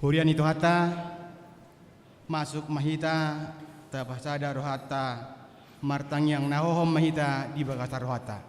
Hurian itu hata masuk mahita tapasada rohata martang yang nahohom mahita di bagasa rohata.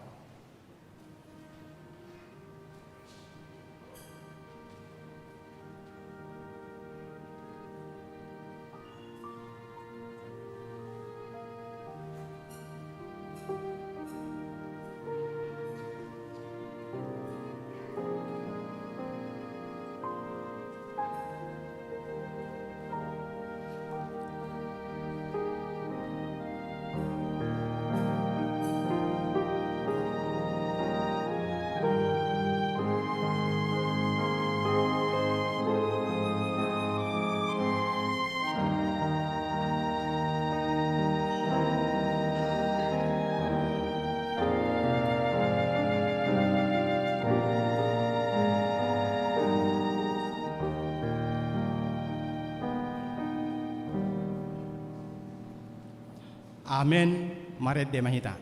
Amen. Maret de mahita.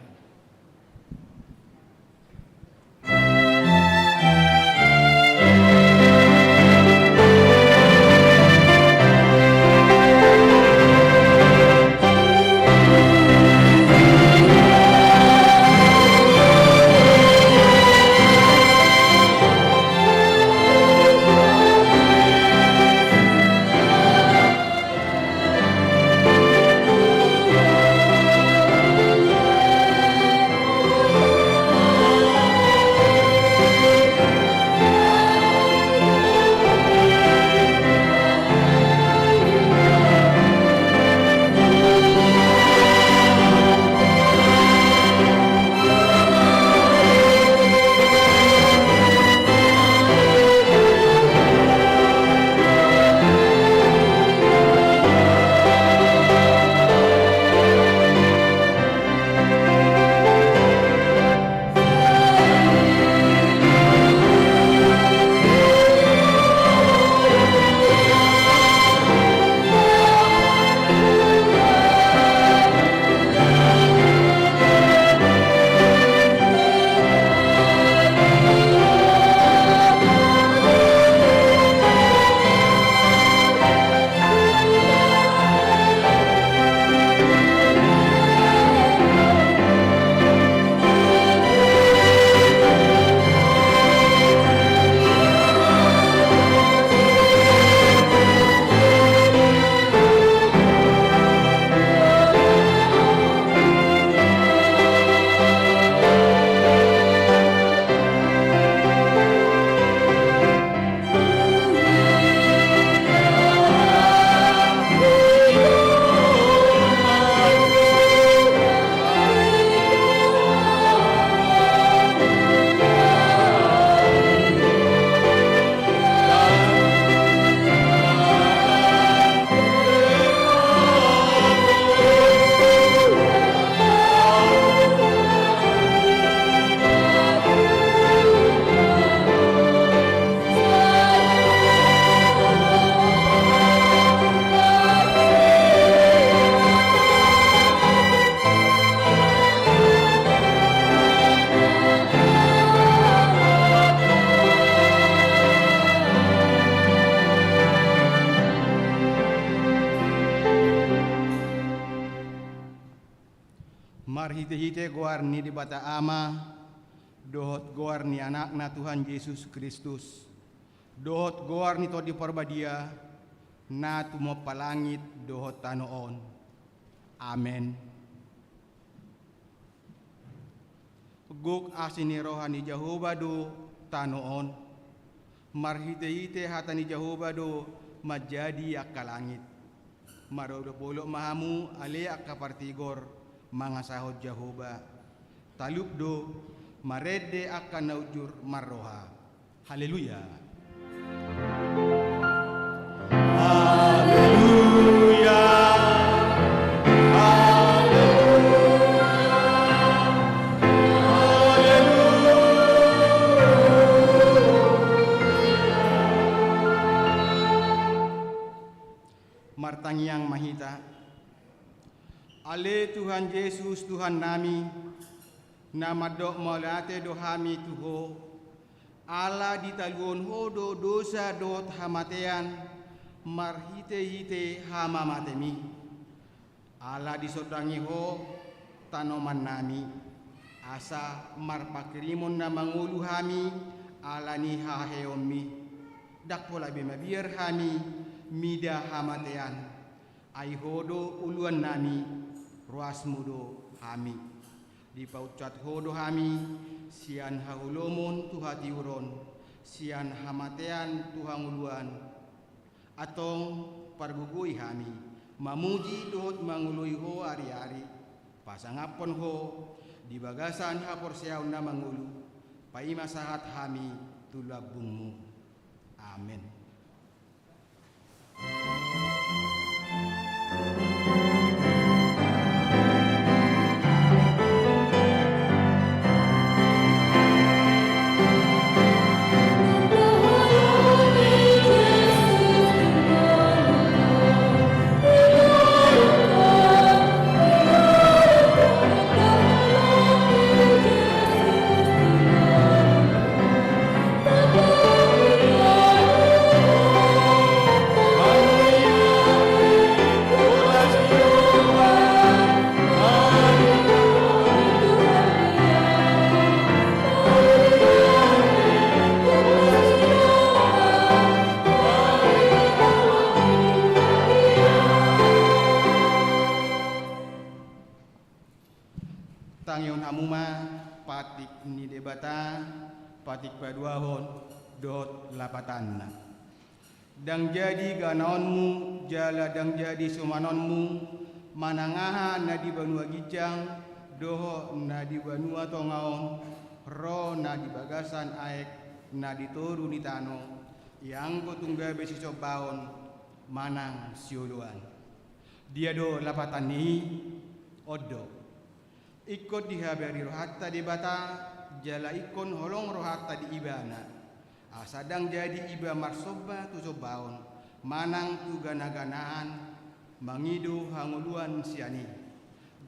Marhite-hite goar ni di bata ama, dohot goar ni anak na Tuhan Yesus Kristus, dohot goar ni to di parbadia, na tumo palangit dohot tanoon. Amen. Guk asini rohani Jehovah do tanoon, marhite-hite hata ni Jehovah do majadi akalangit, marodo bolok mahamu ale akapartigor, mga sahod Jehovah, talupdo, marede akan naujur marroha. Haleluya. Haleluya. Martang yang mahita, ale Tuhan Yesus Tuhan nami, nama dok malate dohami tuho, ala ditaluon hodo dosa dot hamatean, marhite-hite hama matemi. Ala disodangi ho tanoman nami. Asa marpakirimon na mangulu hami ala ni haheomi. Dak pola bimabiar hami mida hamatean. Aihodo uluan nami ruas mudo hami. Di paucat hodo hami sian haulomon tuhati uron. Sian hamatean tuhang uluan. Atong pargugui hami mamuji dohot mangului ho ari-ari. Pasangapon ho di bagasan hapor siaw na mangulu, paima sahat hami tulabungmu. Amin. Tangyon hamuma patik ni debata patik paduahon dot lapatan. Dang jadi ganaonmu jala dang jadi sumanonmu manangaha na di banua gijang doho na di banua tongaon ro na di bagasan aek na di toru ni tano yang ko tungga besi sobaon manang siuluan. Dia do lapatan ni odo. Ikut dihabari rohatta di bata jala ikon holong rohatta di ibana. Asadang jadi iba marsoba tu sobaon manang tu gana-ganaan mangidu hanguluan siani.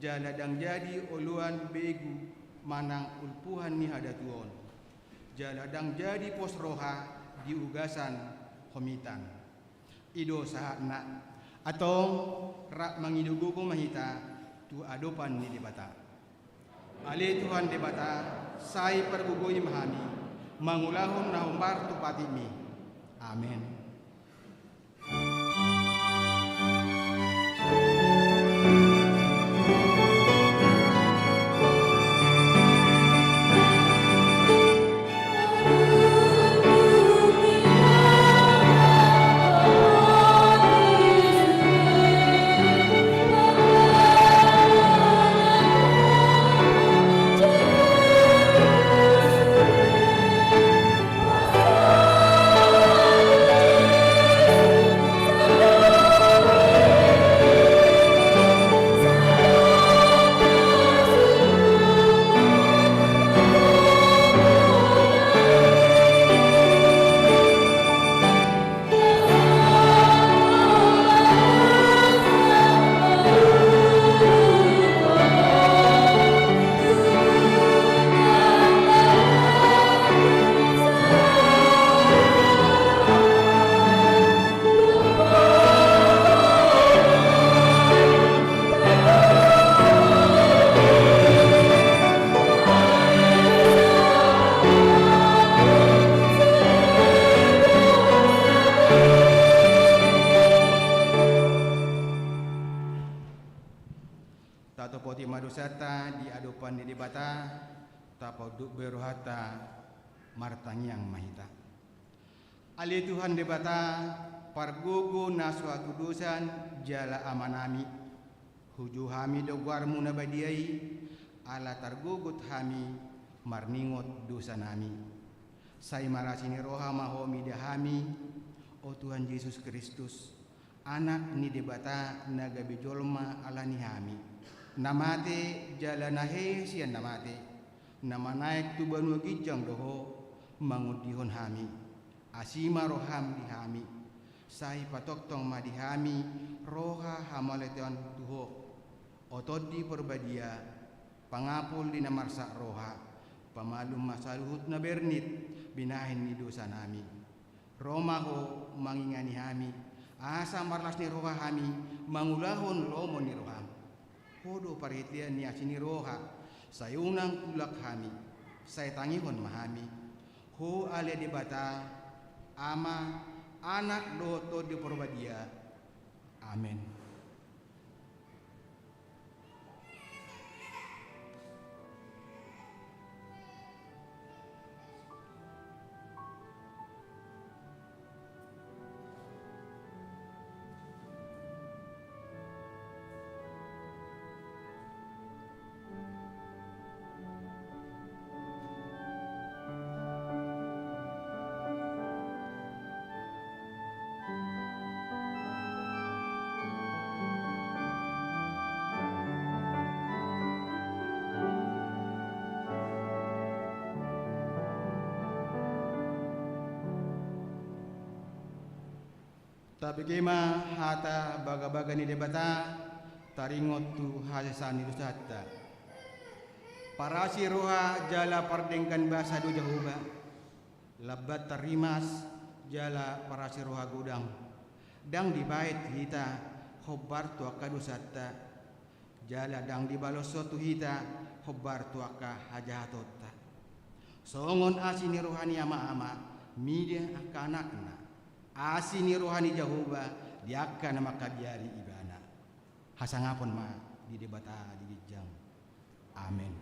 Jala dang jadi oluan begu manang ulpuhan ni hadatuon. Jala dang jadi pos roha di ugasan komitan. Ido sahakna atau rak mangidu gugu mahita tu adopan ni di bata. Ali Tuhan debata, sai pergugui mahami, mangulahun na umbar tupatimi. Amin. Poti madusata di adopan di debata tapoduk berohata martangiang mahita. Ali Tuhan debata pargugu naswa kudusan jala amanami huju hami dogwarmu nabadiai ala targugut hami marningot dosa nami. Sai marasini roha mahomi dahami o Tuhan Yesus Kristus anak ni debata nagabi jolma ala ni hami. Namate jalanahe sian namate nama naik tu banu gijang doho mangudihon hami asima roham dihami sai patok tong madihami roha hamaleton tuho otodi perbadia pangapul di namarsa roha pamalum masaluhut na bernit binahin ni dosa nami romaho mangingani hami asa marlas ni roha kami mangulahon lomo ni roha hodo parhitian ni asini roha sayunang kulak kami saya tangihon mahami ho ale di bata ama anak loto di porbadia amin. Tapi kema hata baga-baga ni debata taringot tu hasani dusata. Parasi roha jala pardengkan bahasa do jahuba. Labat tarimas jala parasi roha gudang. Dang dibait hita khobar tu aka dusata. Jala dang dibaloso tu hita khobar tu aka hajahatota. Songon asini rohani ama-ama media aka anakna. Asini rohani Jahoba diakan nama kabiari ibana hasangapon ma di debata di dijang amin.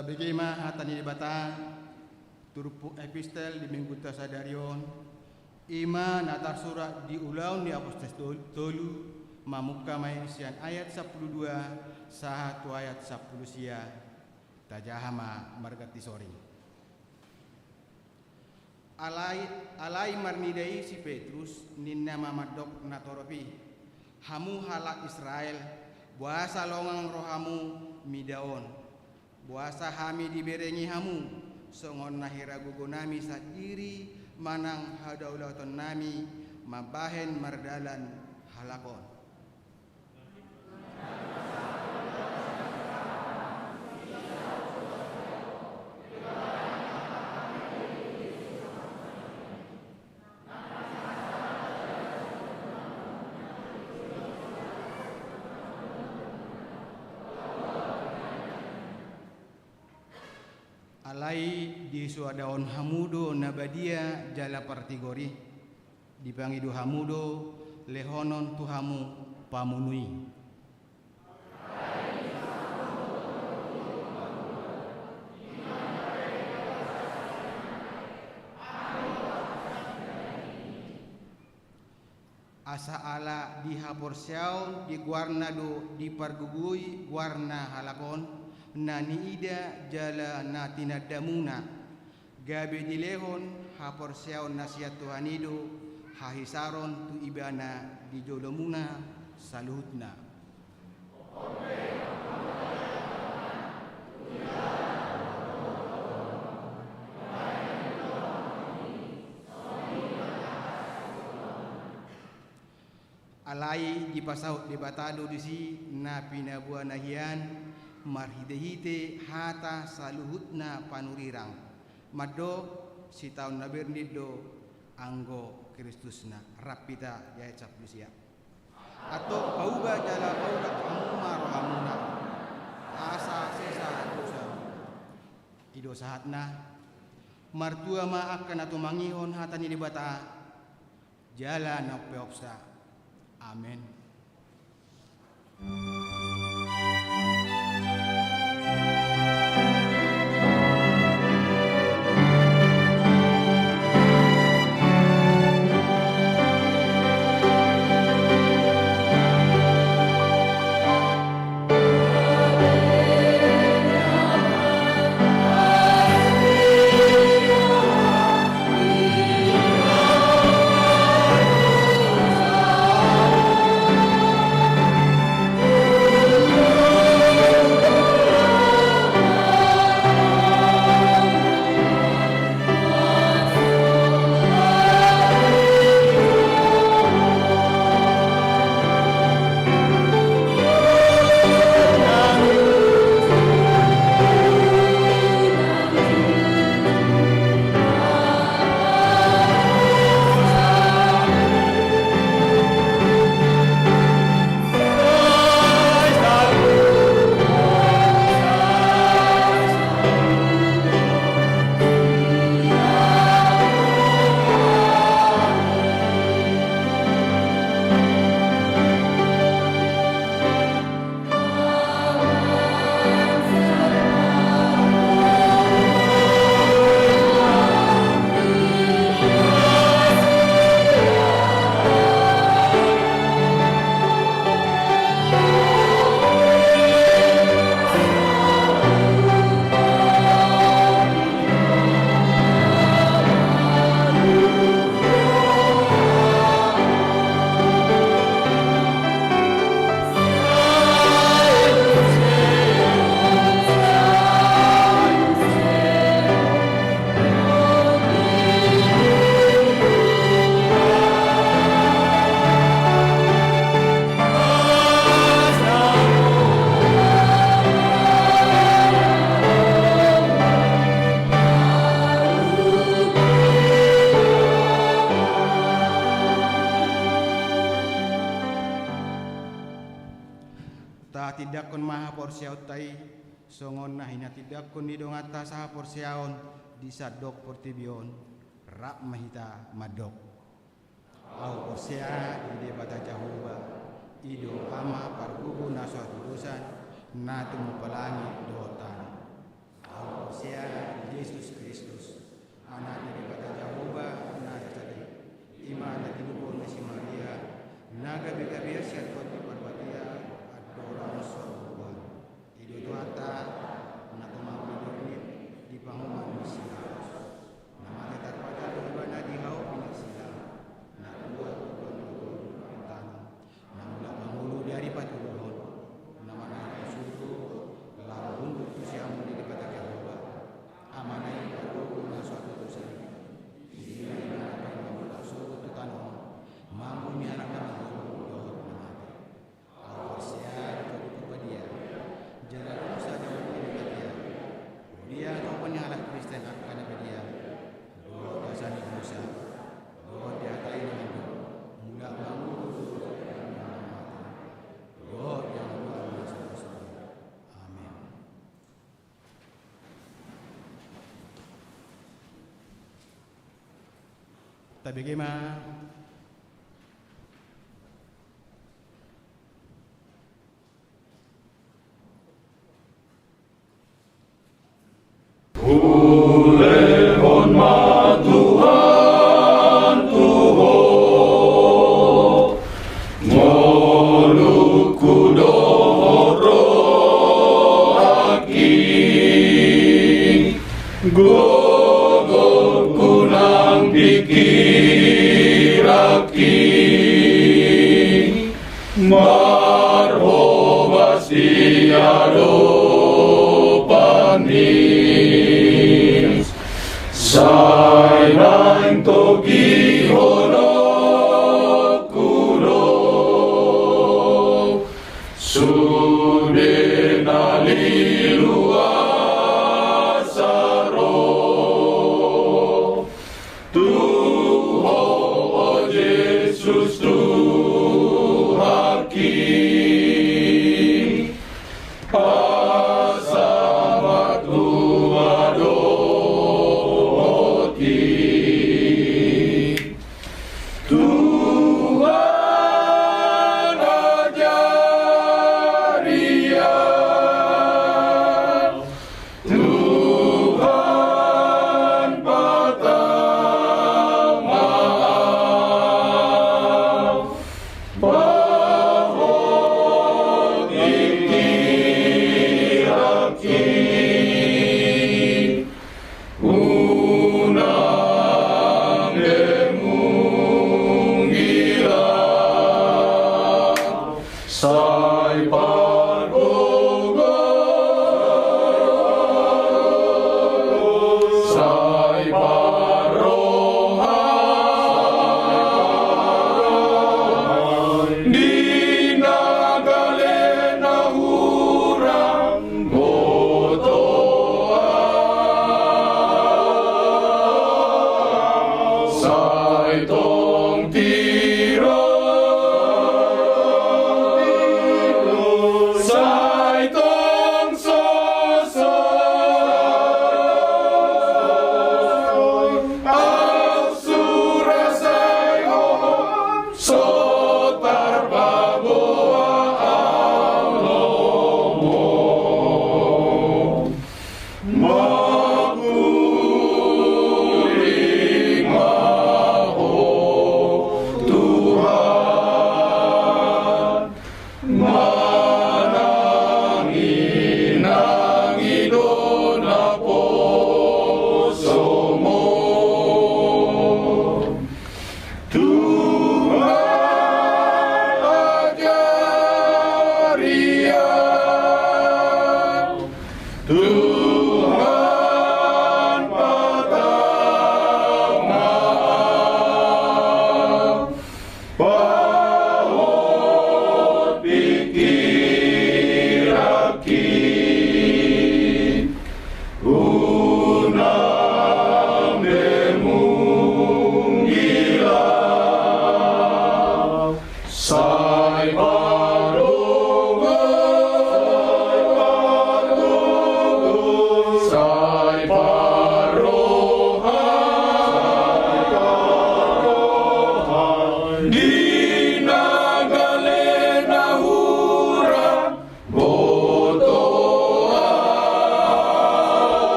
Bagaimana hatani debata turpu epistel di minggu tasadarion ima natar surat di ulaun di apostes tolu mamuka mai sian ayat 12 sahatu ayat 10 sia tajahama margati sori alai marnidai si Petrus ninna mamadok natoropi hamu halak Israel buasa longang rohamu midaon buasa hami diberengi hamu songon nahira gugunami sadiri manang hadaulaton nami mabahen mardalan halakon. Alai di suadaon hamudo nabadia jala partigori dipangidu hamudo lehonon tuhamu pamunui asa ala di haporsiaon di guarnado di pargugui guarna halakon nani ida jala natina damuna gabe dilehon haporsiaon nasihat tuhanido hahisaron tu ibana di jolomuna saluhutna alai di pasaut di batado di si na pinabuan nahian marhide-hide hata saluhutna panurirang maddo si taun nabernido anggo Kristusna rapita ya caplusia atau pauga jala pauga kamuma rohamuna asa sesa dosa ido sahatna martua ma akan atu mangihon hatani di bata jala na peopsa amin. tidak kon maha porsiaut tai songon nah ina tidak kon di dongata saha porsiaon di sadok portibion rak mahita madok au porsia ide bata jahuba ido ama pargugu na suatu dosan na tumu pelangi dotan au porsia Yesus Kristus anak ide bata jahuba na tadi iman na tinubo na si Maria naga bega siat kon di parbatia adora sorban ido doata na tumu bidurni di panguman misi nama tetar pada dombana di hau pinyak silam na buat tanam na mula bangulu dari patuluhon nama na suku lamun tu siamun di dekat Jehova amanai aku na suatu dosa ini na apa suku tu tanam mampu mi anak nama dohot namati au sia tu dia jalan dosa jauh di dekat dia ataupun yang anak Kristen akan dia dasani dosa doa di atas dengan mula bangun doa yang luar biasa. Amin. Tapi bagaimana? Ulehon ma Tuhan Tuhan ngoluku dohoro aki gogoku nang pikir aki marhobas diado panis sai nang togi hono kuno sude nali luasaro Tuho o Yesus Tuhaki asama tuadoti Tuhan ajaria Tuhan patah maaf bahwa ditiraki unang emungila sai pargogo sai parohan di nagalena hurang gotoa sai tong tiro sai tong soso au surasai om sotar baboa alomo maguling maho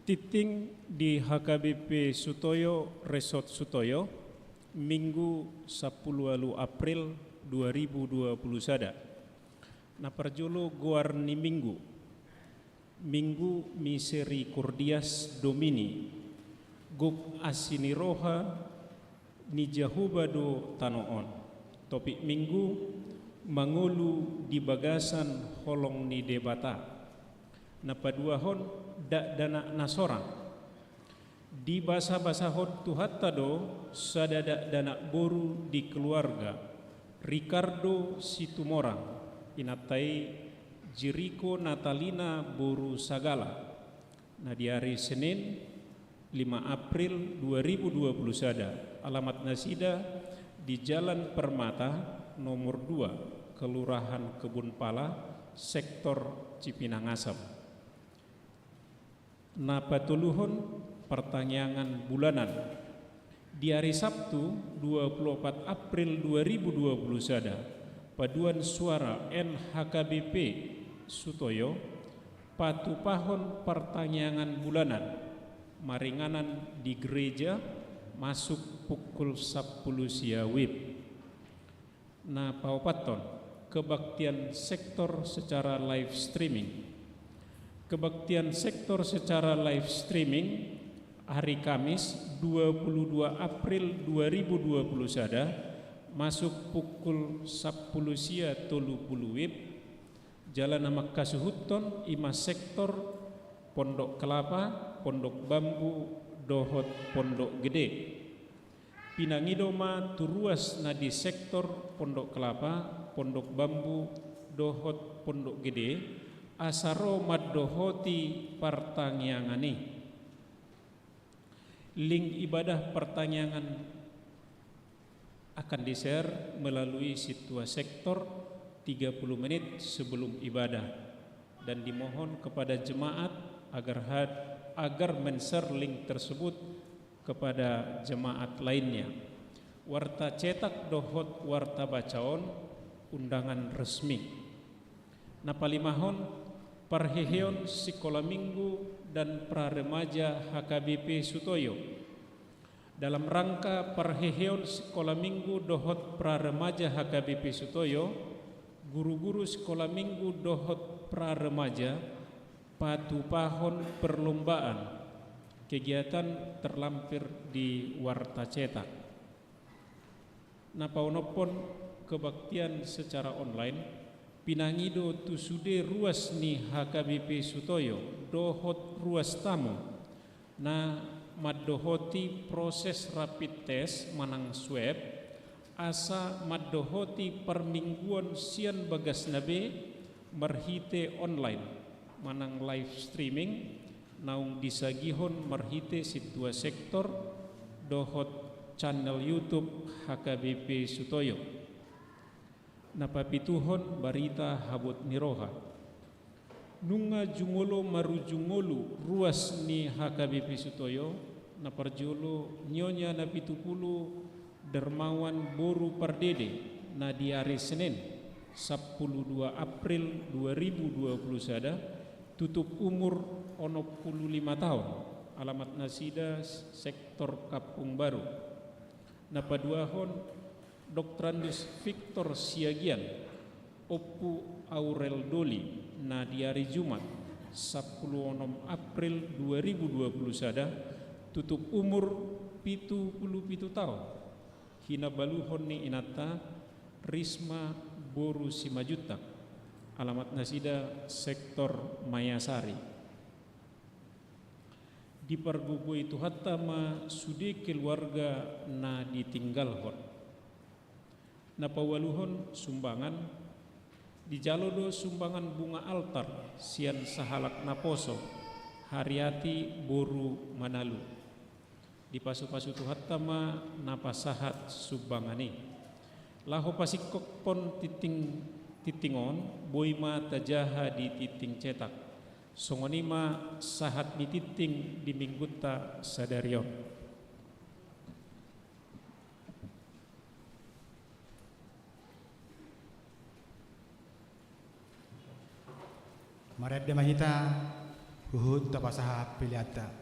Titing di HKBP Sutoyo Resort Sutoyo Minggu 10 April 2020 sada. Na perjolo goar ni Minggu Misericordias Domini guk asiniroha ni Jahubado tanoon. Topik Minggu mangulu di bagasan holong ni debata. Na paduahon dak dana nasorang. Di bahasa hot tuhatta do sadada dana boru di keluarga Ricardo Situmorang inatai Jericho Natalina boru sagala. Nah di hari Senin 5 April 2020 sada. Alamat nasida di Jalan Permata nomor 2 Kelurahan Kebun Pala sektor Cipinang Asam. Na patuluhon pertanyaan bulanan di hari Sabtu 24 April 2020 sada. Paduan suara NHKBP Sutoyo patupahon pertanyaan bulanan maringanan di gereja masuk pukul 10 siawib. Nah paupaton kebaktian sektor secara live streaming. Kebaktian sektor secara live streaming hari Kamis 22 April 2020 sada masuk pukul 10 sia 30 wib Jalan Amak Kasuhuton Ima sektor Pondok Kelapa, Pondok Bambu, Dohot Pondok Gede. Pinangidoma turuas na di sektor Pondok Kelapa, Pondok Bambu, Dohot Pondok Gede, asaro maddohoti pertanyangani. Link ibadah pertanyaan akan di-share melalui situa sektor 30 menit sebelum ibadah dan dimohon kepada jemaat agar men-share link tersebut kepada jemaat lainnya. Warta cetak dohot warta bacaon undangan resmi. Napalimahon parheheon sekolah minggu dan praremaja HKBP Sutoyo. Dalam rangka parheheon sekolah minggu dohot praremaja HKBP Sutoyo, guru-guru sekolah minggu dohot praremaja patupahon perlombaan kegiatan terlampir di warta cetak. Napaunopon kebaktian secara online pinangido tusude ruas ni HKBP Sutoyo dohot ruas tamu na maddohoti proses rapid test manang swab asa maddohoti permingguan sian bagas nabe marhite online manang live streaming naung disagihon marhite situa sektor dohot channel YouTube HKBP Sutoyo. Napapituhon barita habot niroha nunga jungolo marujungolo ruas ni HKBP Sutoyo naparjolo nyonya napitupulu Dermawan Boru Pardede na di hari Senin 12 April 2020 sada tutup umur 65 tahun. Alamat nasida sektor Kapung Baru. Napaduahon Doktrandus Victor Siagian Oppu Aurel Doli na di hari Jumat 16 April 2020 sada tutup umur 77 tahun. Hinabaluhon ni inata Risma Boru Simajuta. Alamat nasida sektor Mayasari. Di pargugo itu hatta ma sude keluarga na ditinggalhon. Napawaluhon sumbangan di jalodo sumbangan bunga altar sian sahalak naposo Hariati Boru Manalu. Di pasu-pasu tuhattama napasahat sumbangani. Laho pasikok pon titingon boima tajaha di titing cetak. Songonima sahat di titing di mingguta sadarion. Maret de mahita Uhud tapasaha piliata.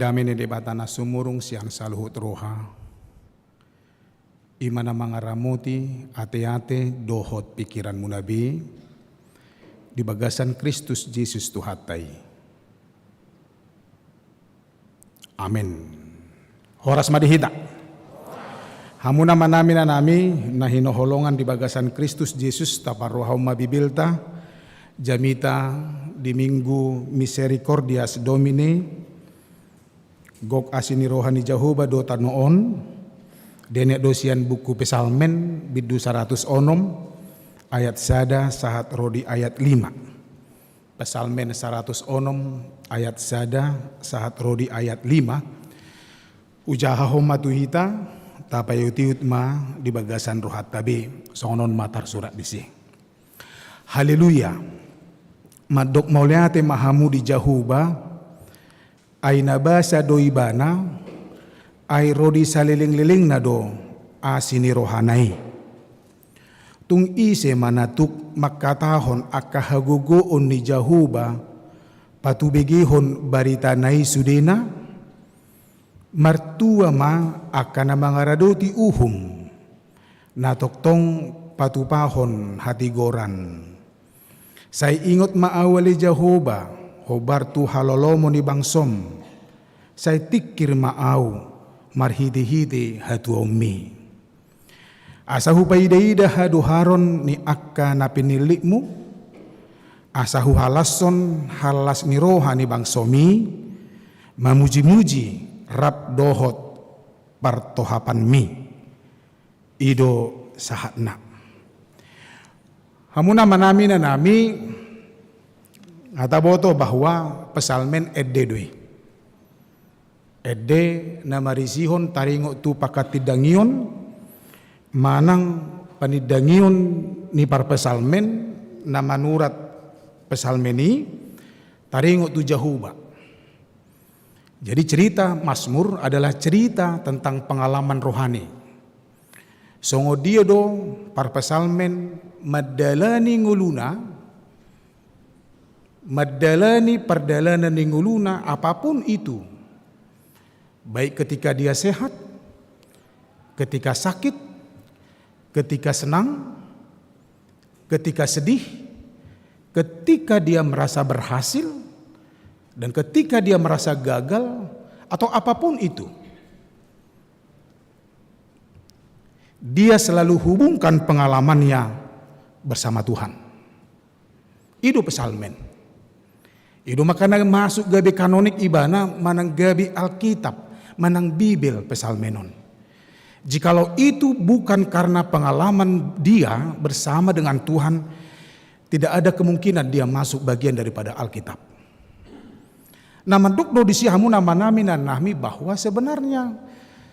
Damini di batana sumurung siang saluhut roha. Imana mangaramuti ate-ate dohot pikiran munabi. Di bagasan Kristus Yesus Tuhatai. Amin. Horas madihita. Hamuna manami na nami na hinoholongan di bagasan Kristus Yesus taparohaw mabibilta jamita di Minggu Misericordias Domini gok asini rohani Jahoba dota noon denek dosian buku Pesalmen bidu 100 onom ayat sada sahat rodi ayat 5. Pesalmen 100 onom ayat sada sahat rodi ayat 5. Ujaha homa tuhita tapayutiut ma di bagasan rohat tabi sonon matar surat disi. Haleluya. Madok mauliate mahamu di Jahuba ay nabasa doibana ay rodi saliling-liling na do asini rohanay. Tung ise manatuk makatahon akahagugoon ni Jahuba patubigihon barita nai sudena martua ma akana mangaradoti uhum natoktong patupahon hatigoran. Say ingot maawali Jahoba hobartu halolomo ni bangsom say tikir maaw marhiti-hiti hatuomi. Asahu paidaida haduharon ni akka na pinilikmu. Asahu halason halas ni roha ni bangsomi. Mamuji-muji rap dohot partohapan mi. Ido sahatna. Hamuna manami na nami ngataboto bahwa pesalmen edde doi. Edde na marisihon taringo tu pakatidangion manang panidangion ni parpesalmen na manurat pesalmeni taringo tu Jahuba. Jadi cerita Mazmur adalah cerita tentang pengalaman rohani. Songo dia do parpesalmen madalani nguluna madalani perdalanan nguluna apapun itu. Baik ketika dia sehat, ketika sakit, ketika senang, ketika sedih, ketika dia merasa berhasil, dan ketika dia merasa gagal, atau apapun itu. Dia selalu hubungkan pengalamannya bersama Tuhan. Itu pesalmen. Itu makanya masuk gabi kanonik ibana, manang gabi Alkitab, manang Bibel pesalmenon. Jikalau itu bukan karena pengalaman dia bersama dengan Tuhan, tidak ada kemungkinan dia masuk bagian daripada Alkitab. Nama dukdo di sihamu nama nami dan nahmi bahwa sebenarnya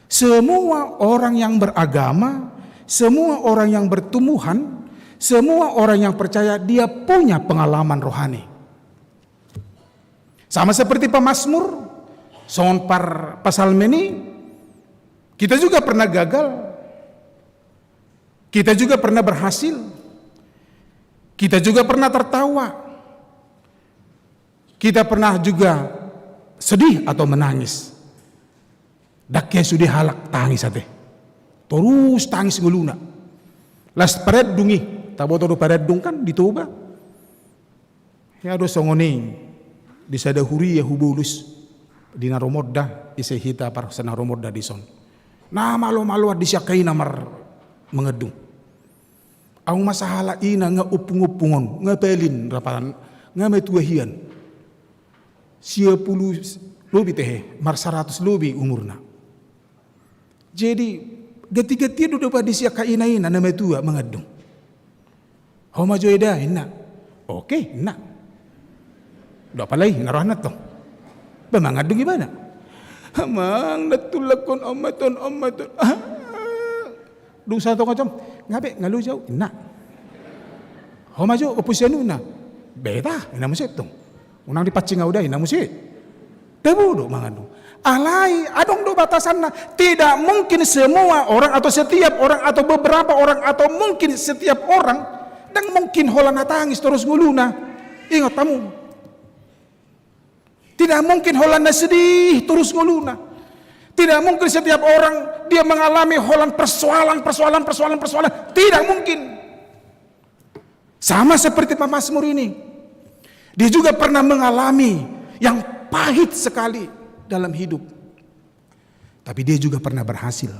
semua orang yang beragama, semua orang yang bertumbuhan, semua orang yang percaya dia punya pengalaman rohani. Sama seperti pemazmur, son par pesalmeni. Kita juga pernah gagal, kita juga pernah berhasil, kita juga pernah tertawa, kita pernah juga sedih atau menangis. Daknya sudah halak tangis ate, terus tangis ngeluna. Las pared dungi, tabo todo pared dung kan ditoba. Ya do songoni, disada huri ya hubulus di naromodda isehita par senaromodda di son. Nah malu-malu di siakai namar mengedung. Ang masahala ina nga upung-upungon, nga pelin rapalan, nga may tuwahian. Siya puluh lobi tehe, mar 100 lobi umurna. Jadi gati-gati do dapat di siakai ina na may tuwa mengedung. Homa joyda ina. Oke, ina. Do palay narohanat to. Bemangedung gimana? Hamang natulakon amaton. Dung satu kacam ngabe ngalu jauh na. Homa jo opusianu na. Beta ina musit tong. Unang dipacing udah ina musit. Debu do mangandung. Alai adong do batasan na. Tidak mungkin semua orang atau setiap orang atau beberapa orang atau mungkin setiap orang dan mungkin hola natangis terus nguluna. Ingat tamu. Tidak mungkin Holanda sedih terus nguluna. Tidak mungkin setiap orang dia mengalami Holland persoalan. Tidak mungkin. Sama seperti Pak Mazmur ini. Dia juga pernah mengalami yang pahit sekali dalam hidup. Tapi dia juga pernah berhasil.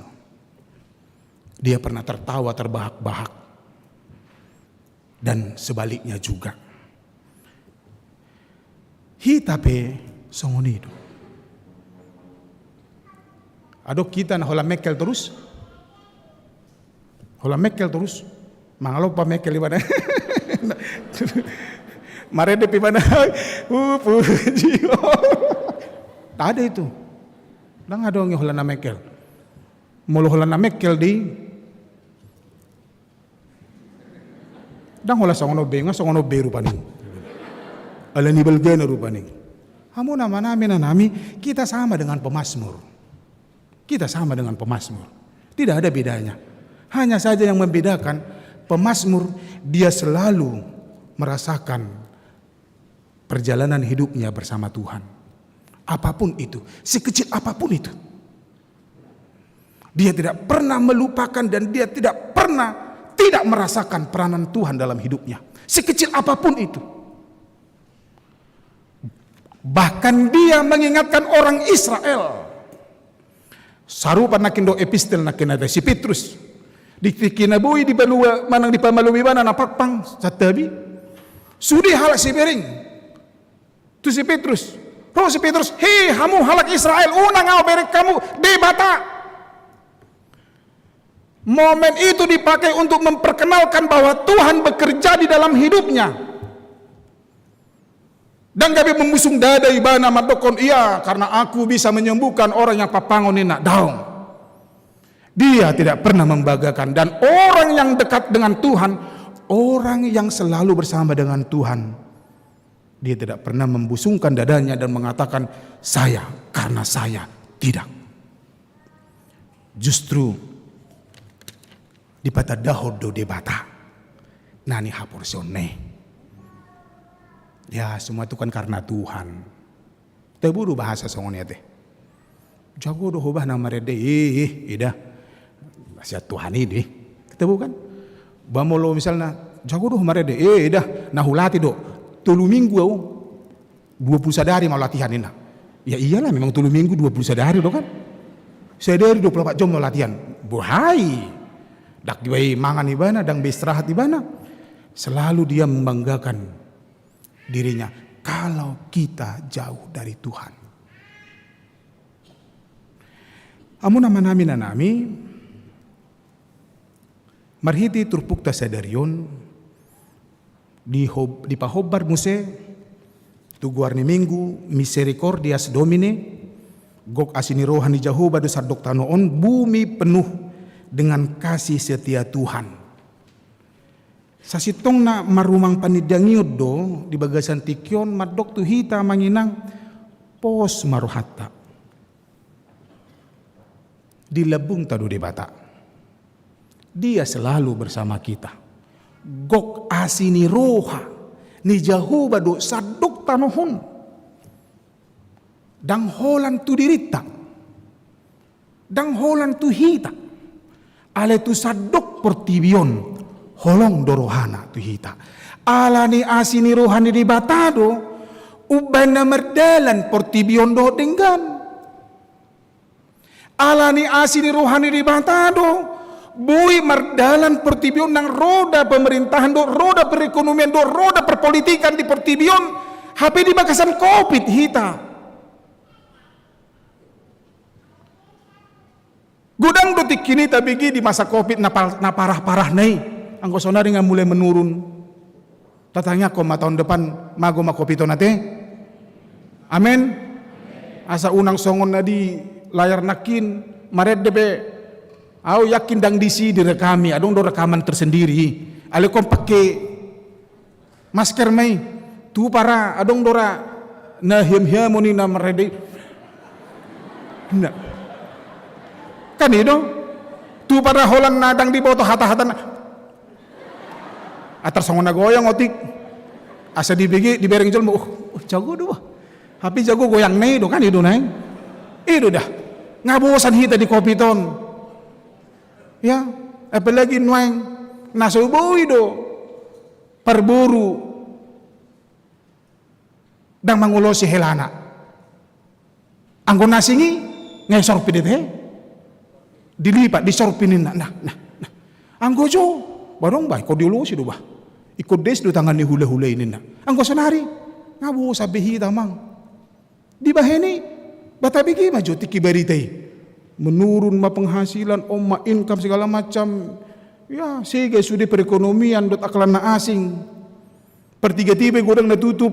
Dia pernah tertawa terbahak-bahak. Dan sebaliknya juga. Hitape songonido. Adok kita na hola mekel terus. Mangalo pa mekel di mana? Marede pi mana? Puji. Tak ada itu. Lang ada yang hola na mekel. Mulu hola na mekel di. Dang hola songono beru paning. Ala ni belgena rupani. Hamu nama nami kita sama dengan pemazmur. Tidak ada bedanya. Hanya saja yang membedakan pemazmur dia selalu merasakan perjalanan hidupnya bersama Tuhan. Apapun itu, sekecil apapun itu. Dia tidak pernah melupakan dan dia tidak pernah tidak merasakan peranan Tuhan dalam hidupnya. Sekecil apapun itu. Bahkan dia mengingatkan orang Israel. Sarupa nakin do epistel nakin ada si Petrus. Di kinabui di balua manang di pamalumi mana napakpang sa tabi. Sudi halak si bering. Tu si Petrus. Si Petrus, hei hamu halak Israel, unang ngau berek kamu debata. Momen itu dipakai untuk memperkenalkan bahwa Tuhan bekerja di dalam hidupnya. Dan gabi memusung dada ibana madokon iya karena aku bisa menyembuhkan orang yang papangon ini nak daung. Dia tidak pernah membanggakan dan orang yang dekat dengan Tuhan, orang yang selalu bersama dengan Tuhan, dia tidak pernah membusungkan dadanya dan mengatakan saya karena saya tidak. Justru di pata dahod do debata nani haporsione. Ya semua itu kan karena Tuhan. Teburu bahasa songonya teh. Jago doh hobah nama rede ida.Asiat Tuhan ini. Kita bukan. Bamolo misalnya jago doh marede ida nahulati do. 3 minggu au 20 sadari mau latihan ini. Ya iyalah memang 3 minggu 20 sadari do kan. Sadari 24 jam mau latihan. Bohai. Dak diwai mangan ibana dang beristirahat ibana. Selalu dia membanggakan dirinya kalau kita jauh dari Tuhan. Amun nama nami marhiti turpukta sadarion di pahobar muse tuguarni minggu misericordias domine gok asini rohani Jehovah dosar doktanoon bumi penuh dengan kasih setia Tuhan. Sasitong na marumang panidangiod do di bagasan tikyon madok tu hita manginang pos maruhata. Di labung tadu di bata. Dia selalu bersama kita. Gok asini roha ni Jehovah do sadok tanohon. Dang holan tu dirita. Dang holan tu hita. Ale tu sadok portibion. Holong dorohana tu hita. Alani asini rohani di batado. Ubana merdalan portibion do denggan. Alani asini rohani di batado. Bui merdalan portibion nang roda pemerintahan do. Roda perekonomian do. Roda perpolitikan di portibion. HP di bakasan COVID hita. Gudang dotik kini tabigi di masa COVID na parah-parah nai. Angko sonari nga mulai menurun. Tatanya ko tahun depan mago makopito nate. Amin. Asa unang songon na di layar nakin mared debe. Au yakin dang disi direkami. Adong do rekaman tersendiri. Alekom pakai masker may. Tu para adong dora na him-him ni na marede. Nah. Kan itu tu para holang nadang di boto hata-hata atar songon nagoyang otik asa dibigi dibereng jol mo jago do Hapi jago goyang nih do kan itu neng. Itu dah. Ngabosan hita di kopi ton. Ya, apalagi nueng nasubo itu perburu dan mengulosi helana. Anggo nasingi ngesor pidet he. Dilipat disorpinin nah. Anggo jo barong bay ko diulosi do bah. Ikut des do tangan ni hula-hula ini na. Anggo sonari ngabo sabi hita mang. Di baheni batabi ki maju tiki baritai. Menurun ma penghasilan, ma income segala macam. Ya, sige sudah perekonomian dot aklana asing. Pertiga-tiga godang na tutup,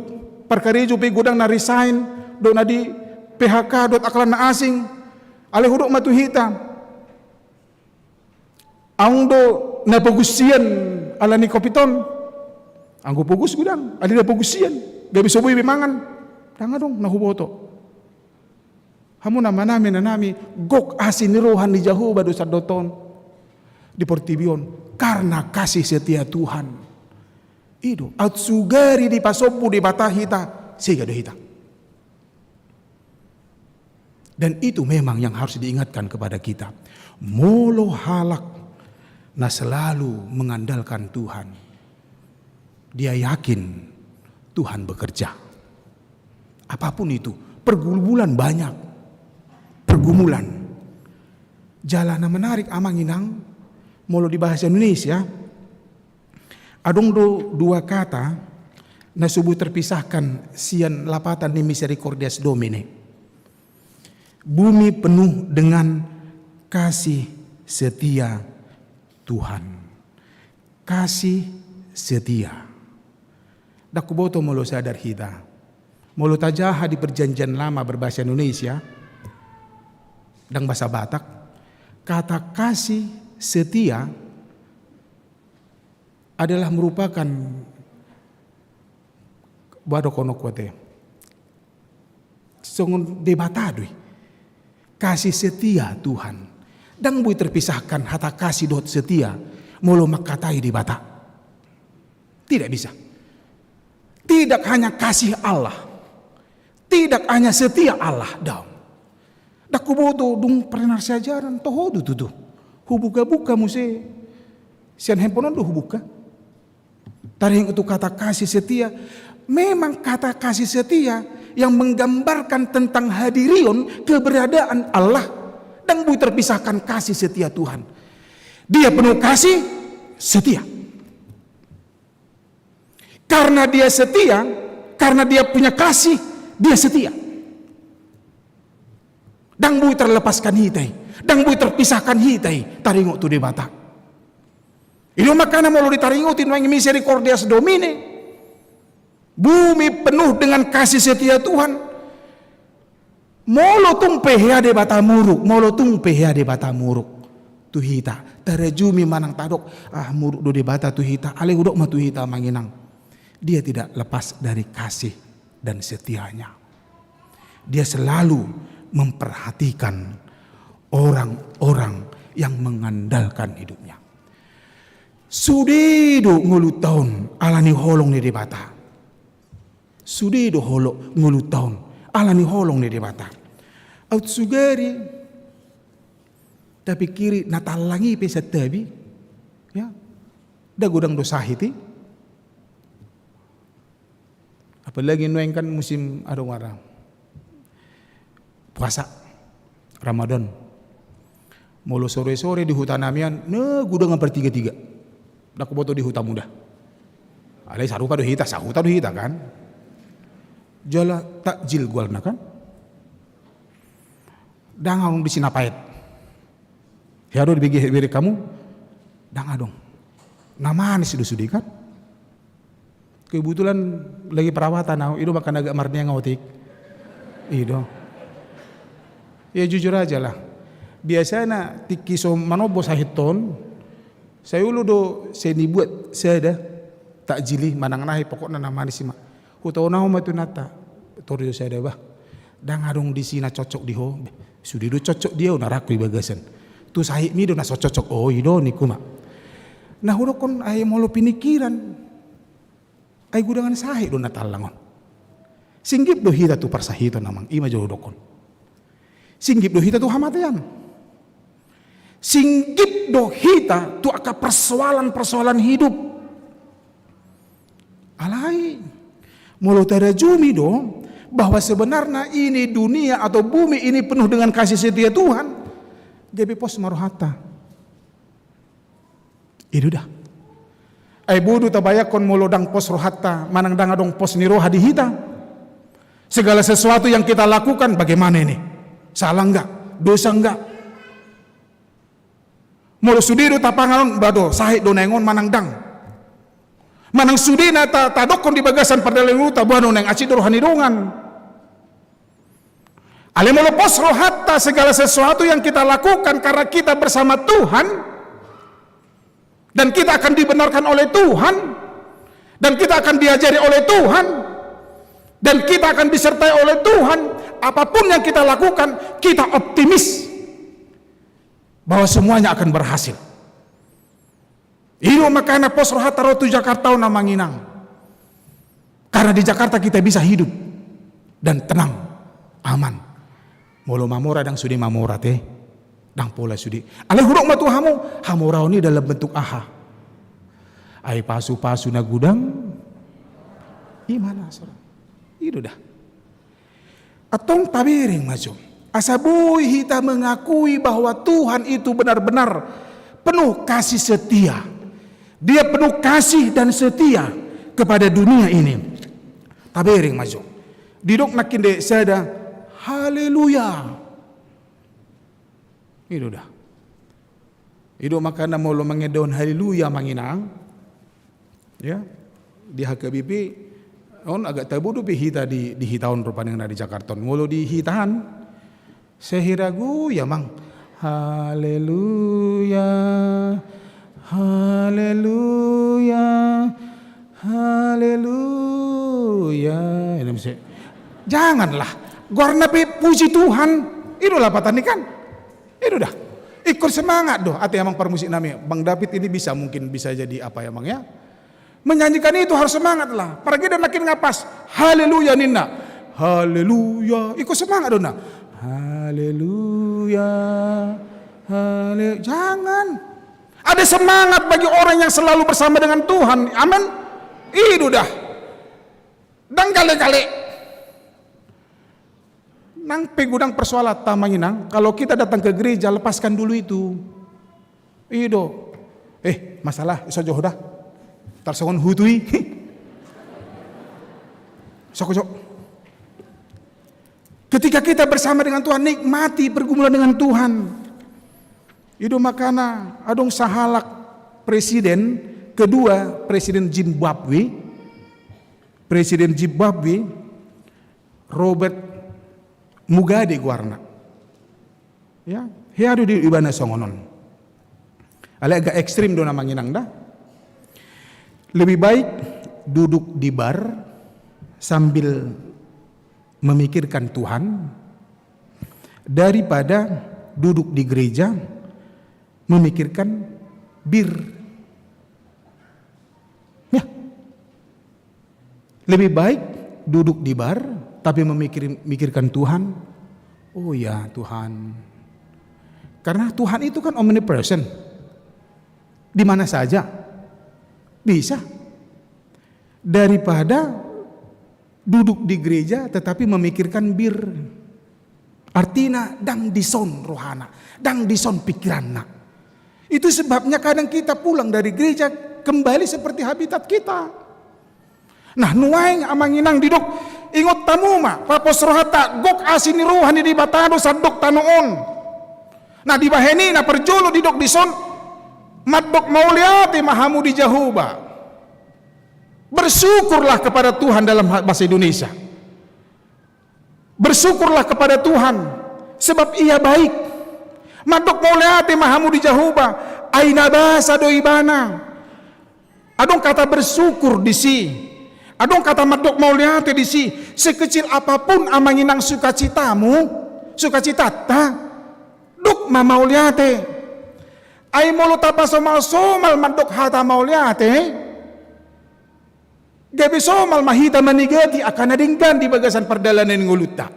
perkarejo pe godang na resign, do na di PHK dot aklana asing. Ale hudok matuhita. Ang do na pagusian ala ni kopiton. Anggo pogus gudang, ali na pagusian. Gabi soboy bimangan. Tanga dong nahuboto. Hamu nama nami gok asin rohan di Jehovah dosa doton di Portibion karena kasih setia Tuhan. Itu atsugari di pasopu di batahita sehingga hita. Dan itu memang yang harus diingatkan kepada kita. Molo halak na selalu mengandalkan Tuhan. Dia yakin Tuhan bekerja. Apapun itu, pergumulan banyak. Pergumulan. Jalan menarik amang inang. Molo di bahasa Indonesia. Adong dua kata na subuh terpisahkan sian lapatan ni misericordias Domine. Bumi penuh dengan kasih setia Tuhan. Kasih setia. Dakuboto molo sadar hita. Molo tajaha di perjanjian lama berbahasa Indonesia dan bahasa Batak, kata kasih setia adalah merupakan bado kono kuate. Songon debatadui. Kasih setia Tuhan. Dan bui terpisahkan hata kasih dot setia molo makatai di Batak. Tidak bisa. Tidak hanya kasih Allah. Tidak hanya setia Allah daun. Dakuboto dung pernah sejaran tohodu tuh. Hubuka-buka muse. Sian handphone do hubuka. Taring itu kata kasih setia. Memang kata kasih setia yang menggambarkan tentang hadirion keberadaan Allah dan bui terpisahkan kasih setia Tuhan. Dia penuh kasih setia. Karena dia setia, karena dia punya kasih, dia setia. Dan bui terlepaskan hitai, dan bui terpisahkan hitai, taringo tu di Batak. Itu makanya mau ditaringotin wang misericordias Domine. Bumi penuh dengan kasih setia Tuhan. Molo tumpe hea de batamuruk, molo tumpe hea de batamuruk. Tuhita, terjumi manang tadok, muruk do de bata tuhita, ale udok ma tuhita manginang. Dia tidak lepas dari kasih dan setianya. Dia selalu memperhatikan orang-orang yang mengandalkan hidupnya. Sudido ngulu tahun alani holong ni debata. Sudido holok ngulu tahun alani holong ni debata. Out sugari tapi kiri natalangi pesa tabi ya. Da gudang dosa hiti. Apalagi nueng kan musim arung-arang. Puasa Ramadan. Molo sore-sore di hutan amian, gudang hampir tiga-tiga. Dak boto di hutan muda. Alai sarupa do hita, sahuta do hita kan. Jala takjil gualna kan. Dangang di sinapait. Hiado di begi kamu. Dangadong. Namanya sudah kan. Kebetulan lagi perawatan, itu makan agak marnia ngautik. Itu. Ya jujur aja lah. Biasanya tiki so manobo sahiton. Saya ulu do saya dibuat saya dah takjili manang nahi pokoknya nama ni sima. Hutau nahu matu nata. Torio saya dah bah. Dan ngarung di sini cocok di ho. Sudah do cocok dia narakui bagasan. Tu sahik mi do na so cocok. Oh ido ni kuma. Nah udah kon ay molo pinikiran. Ay gudangan sahik do natalangon. Singgip do hita tu persahito namang ima jodokon. Singgip do hita tu hamatian. Singgip do hita tu aka persoalan-persoalan hidup. Alai, mulu terjumi do bahwa sebenarnya ini dunia atau bumi ini penuh dengan kasih setia Tuhan. Jadi pos maruhata. Itu dah. Ai bodu tabayakon molodang pos rohata, manang dang adong pos ni roha di hita. Segala sesuatu yang kita lakukan bagaimana ini? Salah enggak? Dosa enggak? Molo sudiru tapangalon bado sahid do nengon manang dang. Manang sudina tadokon di bagasan perdaleng uta buano neng aci rohani dongan. Ale molo pos rohata segala sesuatu yang kita lakukan karena kita bersama Tuhan. Dan kita akan dibenarkan oleh Tuhan, dan kita akan diajari oleh Tuhan, dan kita akan disertai oleh Tuhan. Apapun yang kita lakukan, kita optimis bahwa semuanya akan berhasil. Itu makanya pos rohata rotu Jakarta na manginang. Karena di Jakarta kita bisa hidup dan tenang, aman. Molo mamora dang sudi mamora teh. Dang pola sudi. Ale huruk matu hamu, hamorau ni dalam bentuk aha. Ai pasu-pasu na gudang. Imana sora. Itu dah. Atong tabiring maju. Asabui kita mengakui bahwa Tuhan itu benar-benar penuh kasih setia. Dia penuh kasih dan setia kepada dunia ini. Tabiring maju. Didok nakin de sada haleluya. Itu dah. Itu makana mau lo mangedon haleluya manginang. Ya. Di HKBP on agak tabudu pi hita di hitaon rupanya di Jakarta. Mulu di hitahan sehiragu ya mang haleluya. Haleluya. Haleluya. Ini mesti. Janganlah. Gorna puji Tuhan. Itulah patani kan. Itu dah. Ikut semangat doh. Ati emang permusik nami. Bang David ini mungkin bisa jadi apa ya bang ya. Menyanyikan itu harus semangat lah. Pergi dan makin ngapas. Haleluya nina. Haleluya. Ikut semangat doh nah. Haleluya. Haleluya. Jangan. Ada semangat bagi orang yang selalu bersama dengan Tuhan. Amin. Itu dah. Dan kali-kali. Nang pegudang persoalan tamanginang, kalau kita datang ke gereja lepaskan dulu itu. Ido. Masalah iso jodoh dah. Tarsongon hutui. Sokojok. Ketika kita bersama dengan Tuhan, nikmati pergumulan dengan Tuhan. Ido makana adong sahalak presiden kedua, Presiden Zimbabwe. Presiden Zimbabwe Robert Mugabe guarna. Ya, hiadu di ibana songonon. Ale agak ekstrim do namanginang dah. Lebih baik duduk di bar sambil memikirkan Tuhan daripada duduk di gereja memikirkan bir. Ya. Lebih baik duduk di bar tapi memikirkan Tuhan. Oh ya Tuhan. Karena Tuhan itu kan omnipresent. Di mana saja bisa. Daripada duduk di gereja tetapi memikirkan bir. Artinya dang dison rohana, dang dison pikiranna. Itu sebabnya kadang kita pulang dari gereja kembali seperti habitat kita. Nah nuaing amanginang didok ingot tamuma papos rohata gok asini rohani di batado sadok tanuon. Nah di baheni na perjolo didok dison madok mauliati mahamu di jahuba. Bersyukurlah kepada Tuhan dalam bahasa Indonesia. Bersyukurlah kepada Tuhan sebab ia baik. Madok mauliati mahamu di jahuba aina basa do ibana. Adong kata bersyukur di si. Adong kata madok mauliate di si. Sekecil apapun amanginang sukacitamu, sukacitata, duk mamauliate. Ay mulu tapa somal madok hata mauliate. Gabi somal mahita manigati akan adinggan di bagasan perdalanan nguluta.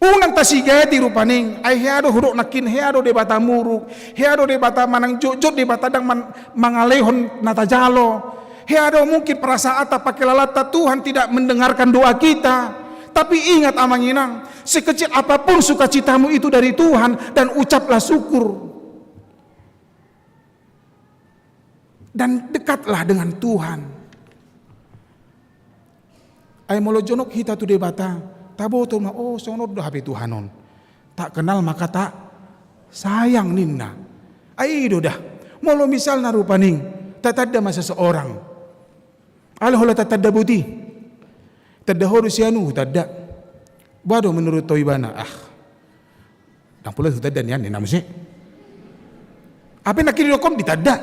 Unang tasigati rupaning ay heado huruk nakin heado de bata muruk, heado de bata manang jojot de bata dang mangalehon natajalo. Heado mungkin perasaan pakai lalata Tuhan tidak mendengarkan doa kita. Tapi ingat amanginang, sekecil apapun sukacitamu itu dari Tuhan dan ucaplah syukur. Dan dekatlah dengan Tuhan. Ay molo jonok hita tu de bata. Tabo tu mah oh sonod do hape Tuhanon. Tak kenal maka tak sayang ninna. Ai do dah. Molo misal na rupaning tatadda masa seorang. Alhola tatadda buti. Tadda horu sianu tadda. Bado menurut toibana dang pula tadda nian nina muse. Apa nak kiri dokom ditadda.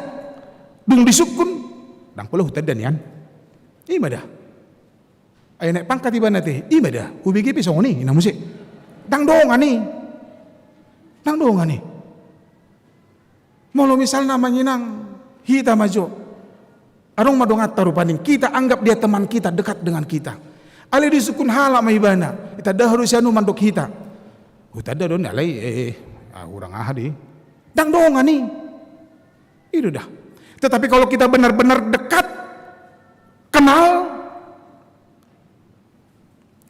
Dung disukun dang pula tadda nian. Imadah. Ay naik pangkat iba nate, ima dah, ubigi pisong ni, ina musik, dang doong ani, molo misal namanya nang hita majo, arong madongat tarupaning kita anggap dia teman kita dekat dengan kita, ali disukun hala maibana, ita dah harus anu mandok hita, utada don alai urang ahadi, dang doong ani, itu dah. Tetapi kalau kita benar-benar dekat, kenal.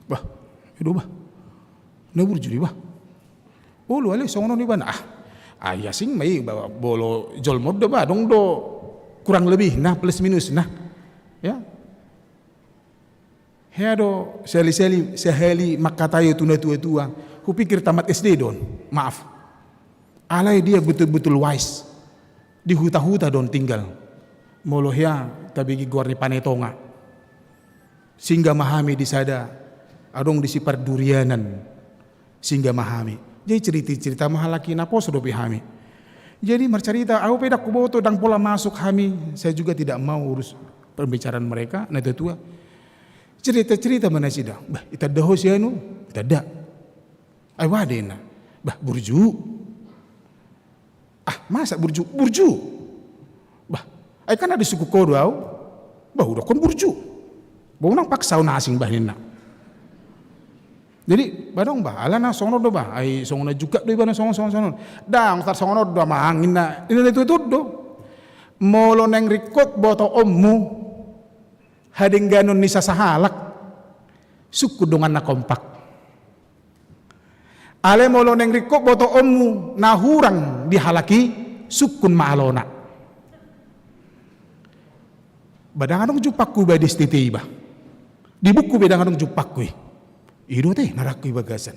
Bah, itu bah, nabur juri bah. Oh lu alih songono ni bah, ayah sing mai bawa bolo jol mod bah, dong do kurang lebih nah plus minus nah, ya. Heado sehali makatayo tuna tua, kupikir tamat SD don, maaf. Alai dia betul-betul wise, di huta-huta don tinggal, molohya tabigi gorni panetonga, sehingga mahami disada. Adong disipar durianan sehingga mahami. Jadi cerita-cerita mahalaki napo sudah pihami. Jadi mercerita, aku pedak kuboto dang pola masuk hami. Saya juga tidak mau urus pembicaraan mereka. Nah tua cerita-cerita mana sih dah? Bah, ita daho sianu, ita dah. Ay wadena, bah burju. Masa burju? Bah, ay kan ada suku kodo au. Bah udah kon burju. Bau nang paksa na asing bah nina. Jadi badong bah alana songono do bah ai songono juga do ibana songono dang tar songono do mangin na ini itu do molo neng rikot boto ommu hading ganon ni sasahalak suku dongan na kompak ale molo neng rikot boto ommu na hurang dihalaki sukun maalona badang anong jupakku badis titi bah di buku bedang anong jupakku Ido teh narakui bagasan.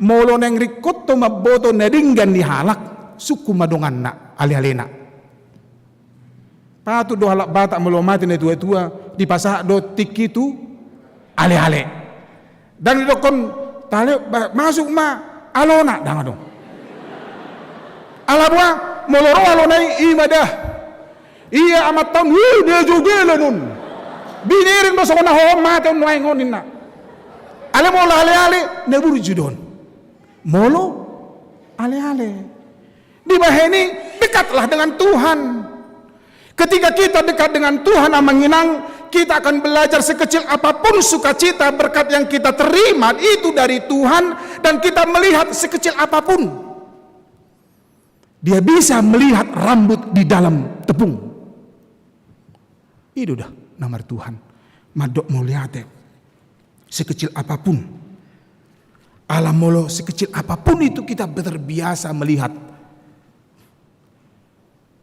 Molo neng rikot to maboto nadinggan ni halak suku madongan na ali-alena. Patu do halak bata molo mati na tua-tua di pasah do tiki tu ale-ale. Dan idokon tali masuk ma alona dang adong. Alabwa moloro alonai imadah. Iya amat tahun dia juga nun. Binirin mo sa kuna ho mati on ngonin na. Ale molo ale-ale neburu judon. Molo ale-ale. Di baheni dekatlah dengan Tuhan. Ketika kita dekat dengan Tuhan amanginang, kita akan belajar sekecil apapun sukacita berkat yang kita terima itu dari Tuhan dan kita melihat sekecil apapun. Dia bisa melihat rambut di dalam tepung. Itu dah nama Tuhan. Madok muliate. Sekecil apapun alam molo sekecil apapun itu kita terbiasa melihat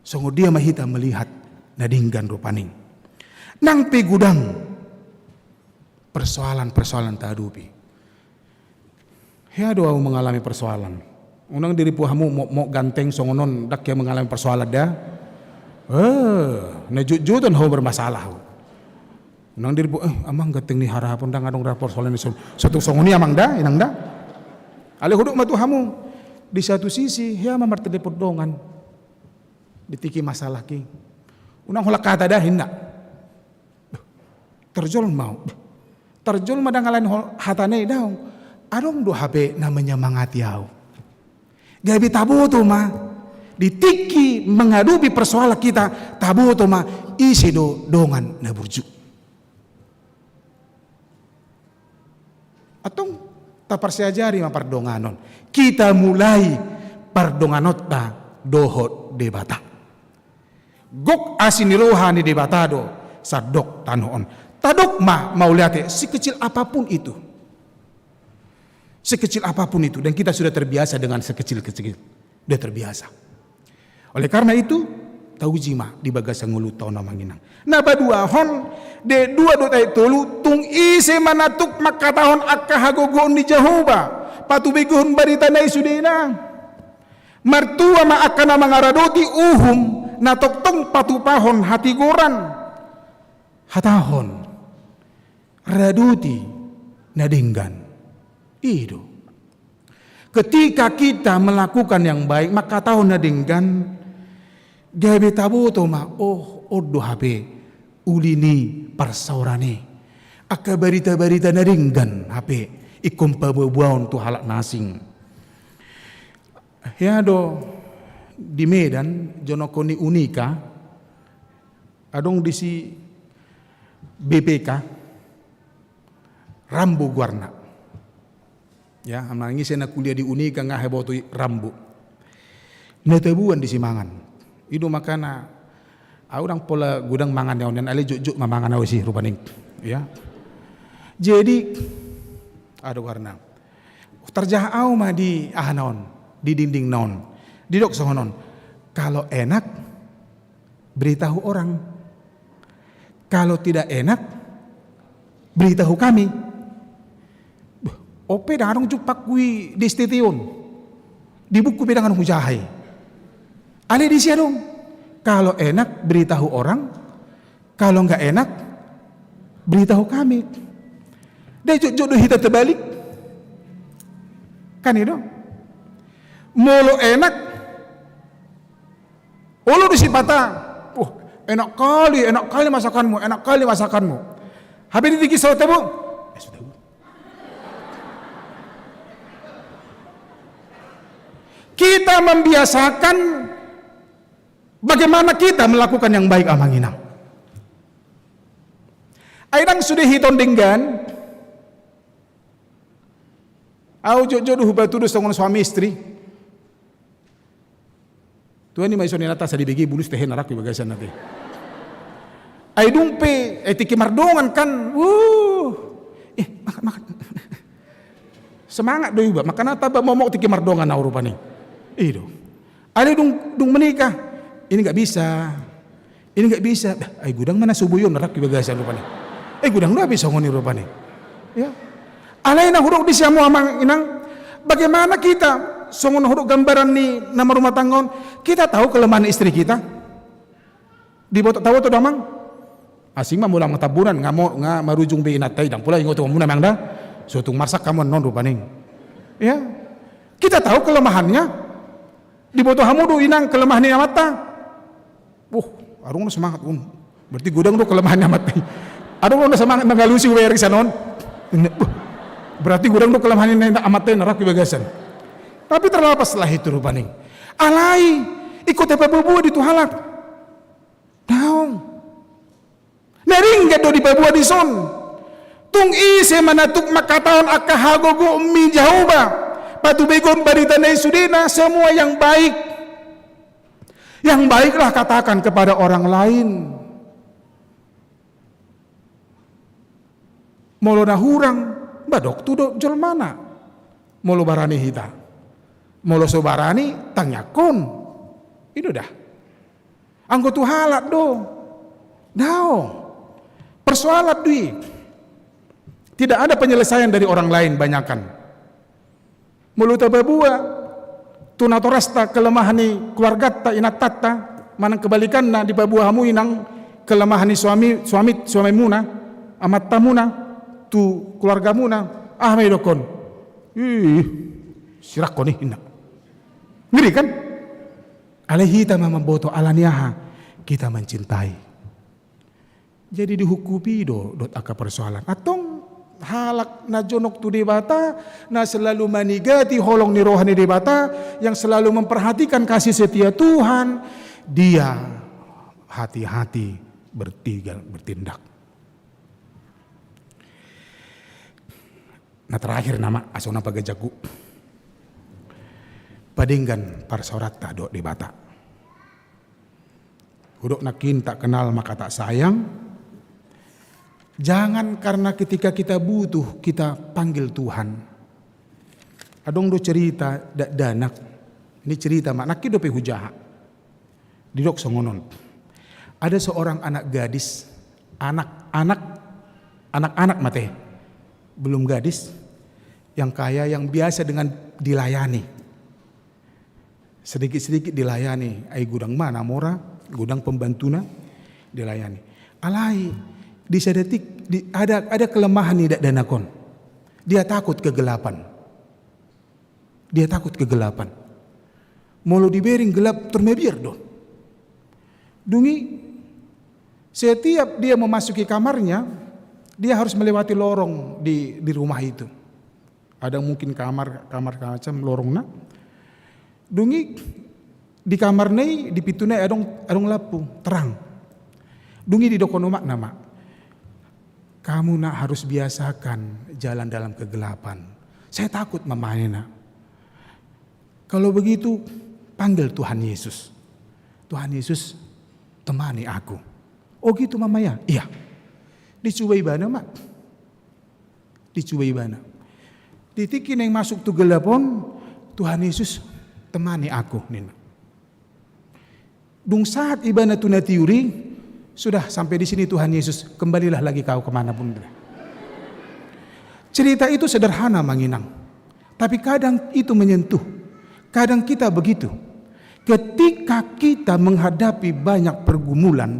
songo dia mahita melihat nadinggan rupaning nang pigudang persoalan tadupi hea doa mengalami persoalan unang diri puhamu mau ganteng songonon dak ya mengalami persoalan dah najujutan ho bermasalah nang dirbu amang gateng ni harapon dang adong rapor soalnya satu songoni amang da inang da ale huduk matu hamu di satu sisi ya mamar telepon dongan ditiki masalah ki unang hola kata dah hinda terjol mau terjol madang lain hatane daw adong do HP namanya mangatiau gabi tabu tu mah ditiki mengadupi persoalan kita tabu tu mah isi do dongan na burju Atong ta persiajari ma pardonganon. Kita mulai pardonganota dohot debata. Gok asiniloha ni debatado sadok tanoon. Tadok mau lihat sekecil apapun itu. Sekecil apapun itu, dan kita sudah terbiasa dengan sekecil-kecil. Sudah terbiasa. Oleh karena itu, tahu jima di bagasa ngulu tau namanginang. Nah badua hon de dua dotai tolu tung ise manatuk makatahon akka hagogoon ni Jehovah. Patubigohon barita na isudina. Martua ma akka na mangaradoti uhum natoktong patupahon hatigoran. Hatahon raduti nadinggan. Itu. Ketika kita melakukan yang baik, maka tahun nadinggan gabe taboto ma odo hape ulini parsaurane. Aka barita-barita nadinggan hape ikum pabubuaon tu halak nasing. Ya do di Medan jonokoni unika adong disi BPK Rambu Guarna. Ya, amnangi saya kuliah di Unika ngah hebotu Rambu. Netebuan di Simangan. Itu makana orang pola gudang mangan yaun dan ale juk mamangan awisi rupaning. Ya. Jadi ada warna. Terjahau mah di naon, di dinding naon, di dok sohonon. Kalau enak beritahu orang. Kalau tidak enak beritahu kami. Ope darong jupak kui di stitiun. Di buku bidangan hujahai. Ale di dong. Kalau enak beritahu orang. Kalau enggak enak beritahu kami. Dan jodoh kita terbalik. Kan itu. Molo enak. Olo di sipata. Enak kali masakanmu, enak kali masakanmu. Habis dikisah temu. Sudah. Kita membiasakan bagaimana kita melakukan yang baik amanginang. Aidang sudah hiton denggan. Au jodoh batudus dengan suami istri. Tuhan ini maison nata sa dibegi bulus teh narak di bagasan nanti. Ai dumpe tiki mardongan kan. Makan. Semangat doi ba makana taba momok tiki mardongan na rupani. Itu. Ada dung menikah. Ini enggak bisa. Ini enggak bisa. Ai gudang mana subuyon narak di bagasan rupani. Gudang na bisa ngoni rupani. Ya. Alay na huruk di siamu amang inang. Bagaimana kita songon huruk gambaran ni nama rumah tanggon, kita tahu kelemahan istri kita. Di botok tahu to damang. Asing mah mulang tabunan ngamo marujung be inatai dang pula ingoto mun mang da. Sutung marsak kamu non rupaning. Ya. Kita tahu kelemahannya. Di boto hamudu inang kelemahan ni mata. Arung semangat berarti gudang do kelemahannya mati. Arung na semangat nagalusi we ri sanon. Berarti gudang do kelemahan ni amat narak di bagasan. Tapi terlepas setelah itu rupaning. Alai ikut apa babua di tuhalak. Daong. Naringga do di babua di son. Tung ise manatuk makataon akahagogo mi Jehovah. Patubegon barita na isudina semua yang baik. Yang baiklah katakan kepada orang lain. Molo nahurang badok tudo jol mana. Molo barani hita. Molo sobarani tangyakon. Itu dah. Anggo tu halat do. Dao. Persoalan dui. Tidak ada penyelesaian dari orang lain banyakan. Mulut babua tunatorasta kelemahan keluarga ta inatata manang kebalikan na di babua hamu inang kelemahan suami muna amat tamuna tu keluarga muna may dokon sirak ko ni ina ngiri kan alehita mamamboto alaniaha kita mencintai jadi dihukupi dot aka persoalan atong halak na jonok tu debata na selalu manigati holong ni rohani debata yang selalu memperhatikan kasih setia Tuhan, dia hati-hati bertindak. Nah terakhir nama asona pagajaku. Padinggan parsorat tado di bata. Hudok nakin tak kenal maka tak sayang. Jangan karena ketika kita butuh kita panggil Tuhan. Adong do cerita danak. Ini cerita mak naki dope hujaha. Didok songonon. Ada seorang anak gadis, anak-anak mate. Belum gadis, yang kaya, yang biasa dengan dilayani. Sedikit-sedikit dilayani. Ai gudang mana mora, gudang pembantuna dilayani. Alai di sedetik ada kelemahan nih danakon. Dia takut kegelapan. Molo dibering gelap termebir do. Dungi setiap dia memasuki kamarnya, dia harus melewati lorong di rumah itu. Ada mungkin kamar macam lorongna. Dungi di kamar nei di pitune adong lampu terang. Dungi di dokono mak nama. Kamu nak harus biasakan jalan dalam kegelapan. Saya takut mamanya. Kalau begitu panggil Tuhan Yesus. Tuhan Yesus temani aku. Oh gitu mamanya? Iya. Dicubai bana mak. Dicubai bana. Ditikin yang masuk tu gelapon, Tuhan Yesus temani aku nina. Dung saat ibana tuna tiuri, sudah sampai di sini Tuhan Yesus, kembalilah lagi kau kemanapun. Cerita itu sederhana manginang, tapi kadang itu menyentuh. Kadang kita begitu. Ketika kita menghadapi banyak pergumulan,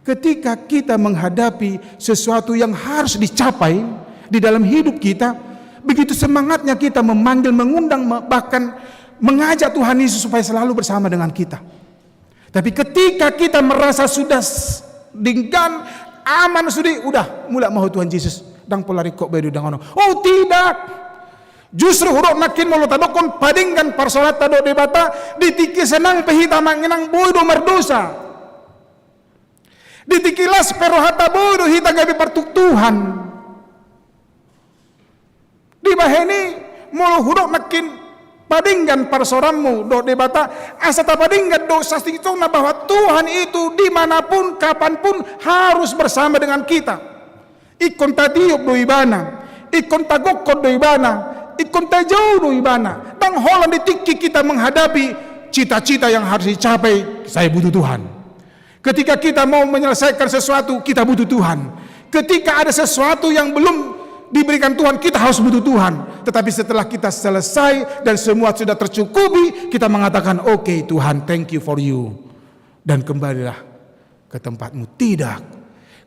ketika kita menghadapi sesuatu yang harus dicapai di dalam hidup kita, begitu semangatnya kita memanggil, mengundang, bahkan mengajak Tuhan Yesus supaya selalu bersama dengan kita. Tapi ketika kita merasa sudah dinggan, aman sudah, mulai mau Tuhan Yesus dang polari kok bedu dang ono. Oh tidak. Justru huruf nakin mulut tadokon padinggan parsolat tado debata ditiki senang pehita manginang bodo merdosa. Ditikilas perohata bodo hita gabi partuk Tuhan. Di baheni mulut huruf nakin padinggan parsorammu do debata asata padinggan do sastingcona bahwa Tuhan itu dimanapun kapanpun harus bersama dengan kita. Ikon tadiuk do ibana, ikon tagokot do ibana, ikon tajauh do ibana. Dan holan ditiki kita menghadapi cita-cita yang harus dicapai. Saya butuh Tuhan. Ketika kita mau menyelesaikan sesuatu, kita butuh Tuhan. Ketika ada sesuatu yang belum diberikan Tuhan, kita harus butuh Tuhan. Tetapi setelah kita selesai dan semua sudah tercukupi, kita mengatakan, "Oke, Tuhan, thank you for you." Dan kembalilah ke tempatmu. Tidak.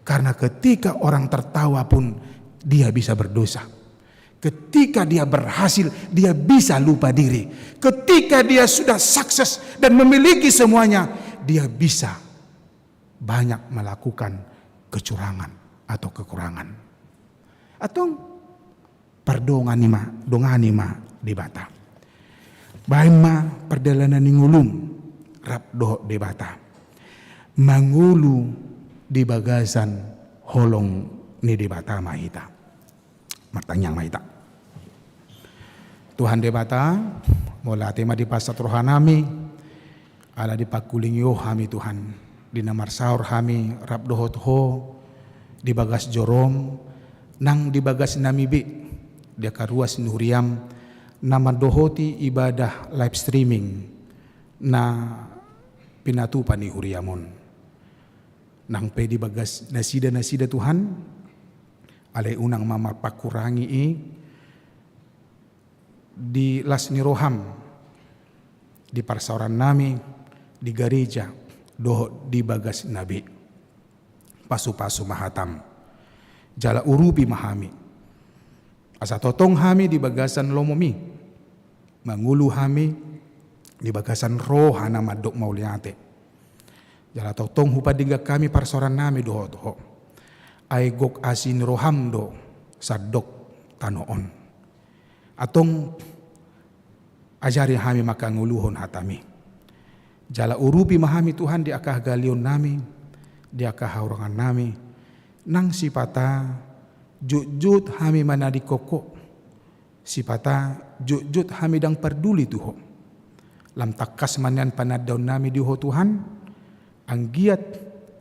Karena ketika orang tertawa pun dia bisa berdosa. Ketika dia berhasil, dia bisa lupa diri. Ketika dia sudah sukses dan memiliki semuanya, dia bisa banyak melakukan kecurangan atau kekurangan. Atau dongani ma di bata. Baima perjalanan ngulum rap do di bata. Mangulu di bagasan holong ni di bata mahita. Martanyang mahita. Tuhan di bata mola tema di pasat rohanami ala di pakuling yo hami Tuhan di namar saur hami rap dohot ho di bagas jorom nang di bagas namibi dia karuas nuriam nama dohoti ibadah live streaming na pinatupan ni huriamon. Nang pe di bagas nasida Tuhan alai unang mamar pakurangi di lasni roham di parsauran nami di gereja doh di bagas nabi pasu-pasu mahatam jala urubi mahami asa totong hami di bagasan lomomi mangulu hami di bagasan rohana madok mauliate jala totong hupadingga kami parsoran nami doho ay gok asin roham do sadok tanoon atong ajari hami maka nguluhon hatami jala urupi mahami Tuhan di akah galion nami di akah haurangan nami nang sipata jujut hami manadi koko Sipata jut-jut hamidang perduli Tuho. Lam takas manian panadaw nami diho Tuhan, ang giat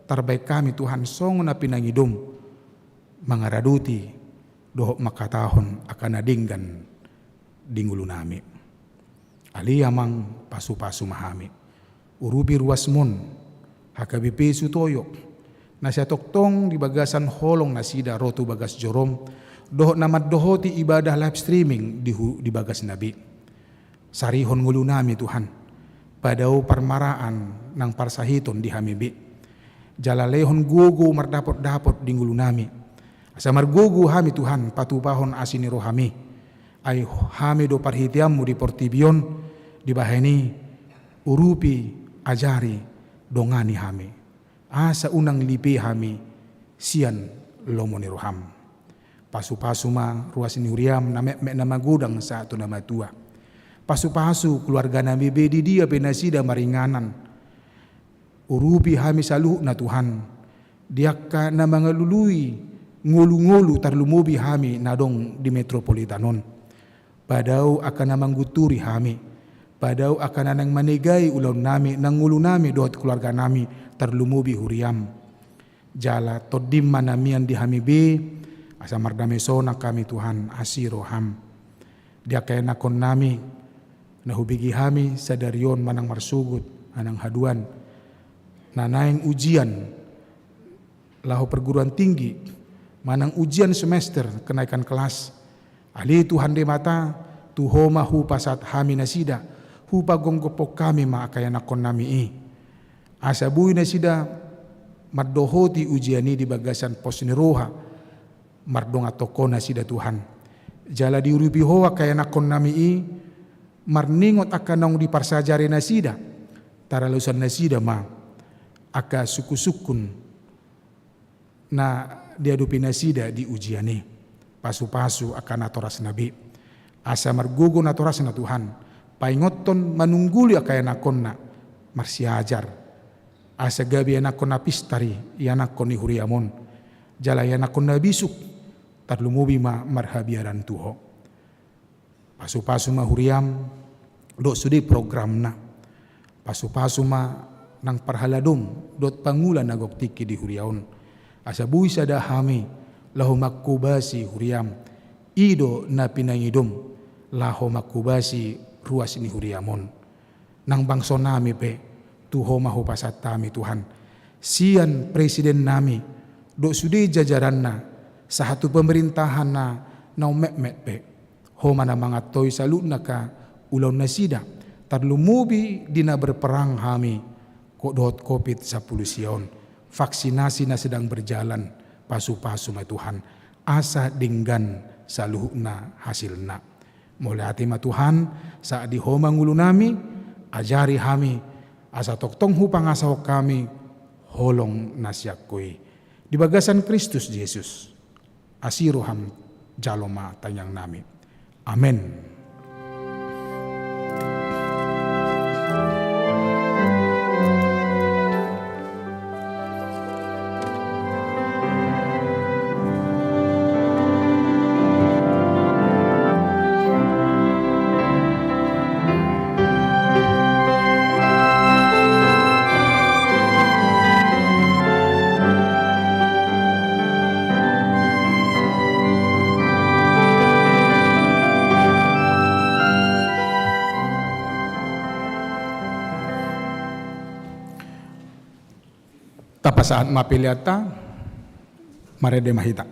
terbaik kami Tuhan song na pinangidom, mangaraduti doho makatahon akan nadinggan dingulu nami. Ali amang pasu-pasu mahami. Urubi ruas mun, hakabipi sutoyo, nasya toktong di bagasan holong nasida rotu bagas jorom, doho namat dohoti ibadah live streaming di bagas nabi. Sarihon ngulu nami Tuhan, padau parmaraan nang parsahiton di hamibi. Jalalehon gugu mardapot-dapot di ngulu nami. Asamar gugu hami Tuhan patupahon asini rohami. Ay hami do parhitiammu di portibion di baheni urupi ajari dongani hami. Asa unang lipi hami sian lomoni roham. Pasu-pasu ma ruas ini uriam na magudang sa ato na matua. Pasu-pasu keluarga nabi bedi dia penasida maringanan. Urupi hami saluh na Tuhan. Diaka na mga lului ngulu-ngulu tarlumubi hami nadong di metropolitanon. Padau akan namang guturi hami. Padau akan nanang manigay ulaw nami nang ngulu nami doot keluarga nami tarlumubi huriam. Jala todim manamian di hami be. Asa mardamesona kami Tuhan asiro ham. Dia kaya nakon nami nahubigi hami sadarion manang marsugut anang haduan. Nanaing ujian lahu perguruan tinggi manang ujian semester kenaikan kelas. Ali Tuhan de mata tuhoma hupa saat hami nasida hupa gonggopok kami ma kaya nakon nami i. Asa bui nasida mardohoti ujiani di bagasan pos niroha. Mardong atoko nasida Tuhan. Jala diurupi hoa kaya nakon nami i. Marningot akan nong di parsajari nasida. Taralusan nasida ma. Aka suku-sukun. Na diadupi nasida di ujiani. Pasu-pasu akan atoras nabi. Asa margugo natoras na Tuhan. Paingoton manungguli kaya nakon na. Marsiajar. Asa gabi anakon na pistari. Ianakon ni huriamon. Jala yanakon na bisuk. Tarlumubi ma marhabiaran Tuho. Pasu-pasu ma huriam dot sudi program na. Pasu-pasu ma nang parhaladom dot pangulan nagok tiki di huriaon. Asa bui sada hami lahu makubasi huriam. Ido na pinangidom lahu makubasi ruas ni huriamon. Nang bangso nami pe Tuho mahu pasat tami Tuhan. Sian presiden nami dot sudi jajaran na. Satu pemerintahan na mek pe homa na mga toy salut na ka ulaw na sida tarlumubi di na berperang hami ko dohot COVID sa pulusyon vaksinasi na sedang berjalan pasu-pasu ma Tuhan asa dinggan sa luhuk na hasil na mulai hati ma Tuhan saat di homa ngulu nami ajari hami asa toktong hupang asaw kami holong nasyakui di bagasan Kristus Yesus asiroham jaloma tanyang nami. Amen. Saat mapiliata marede mahita.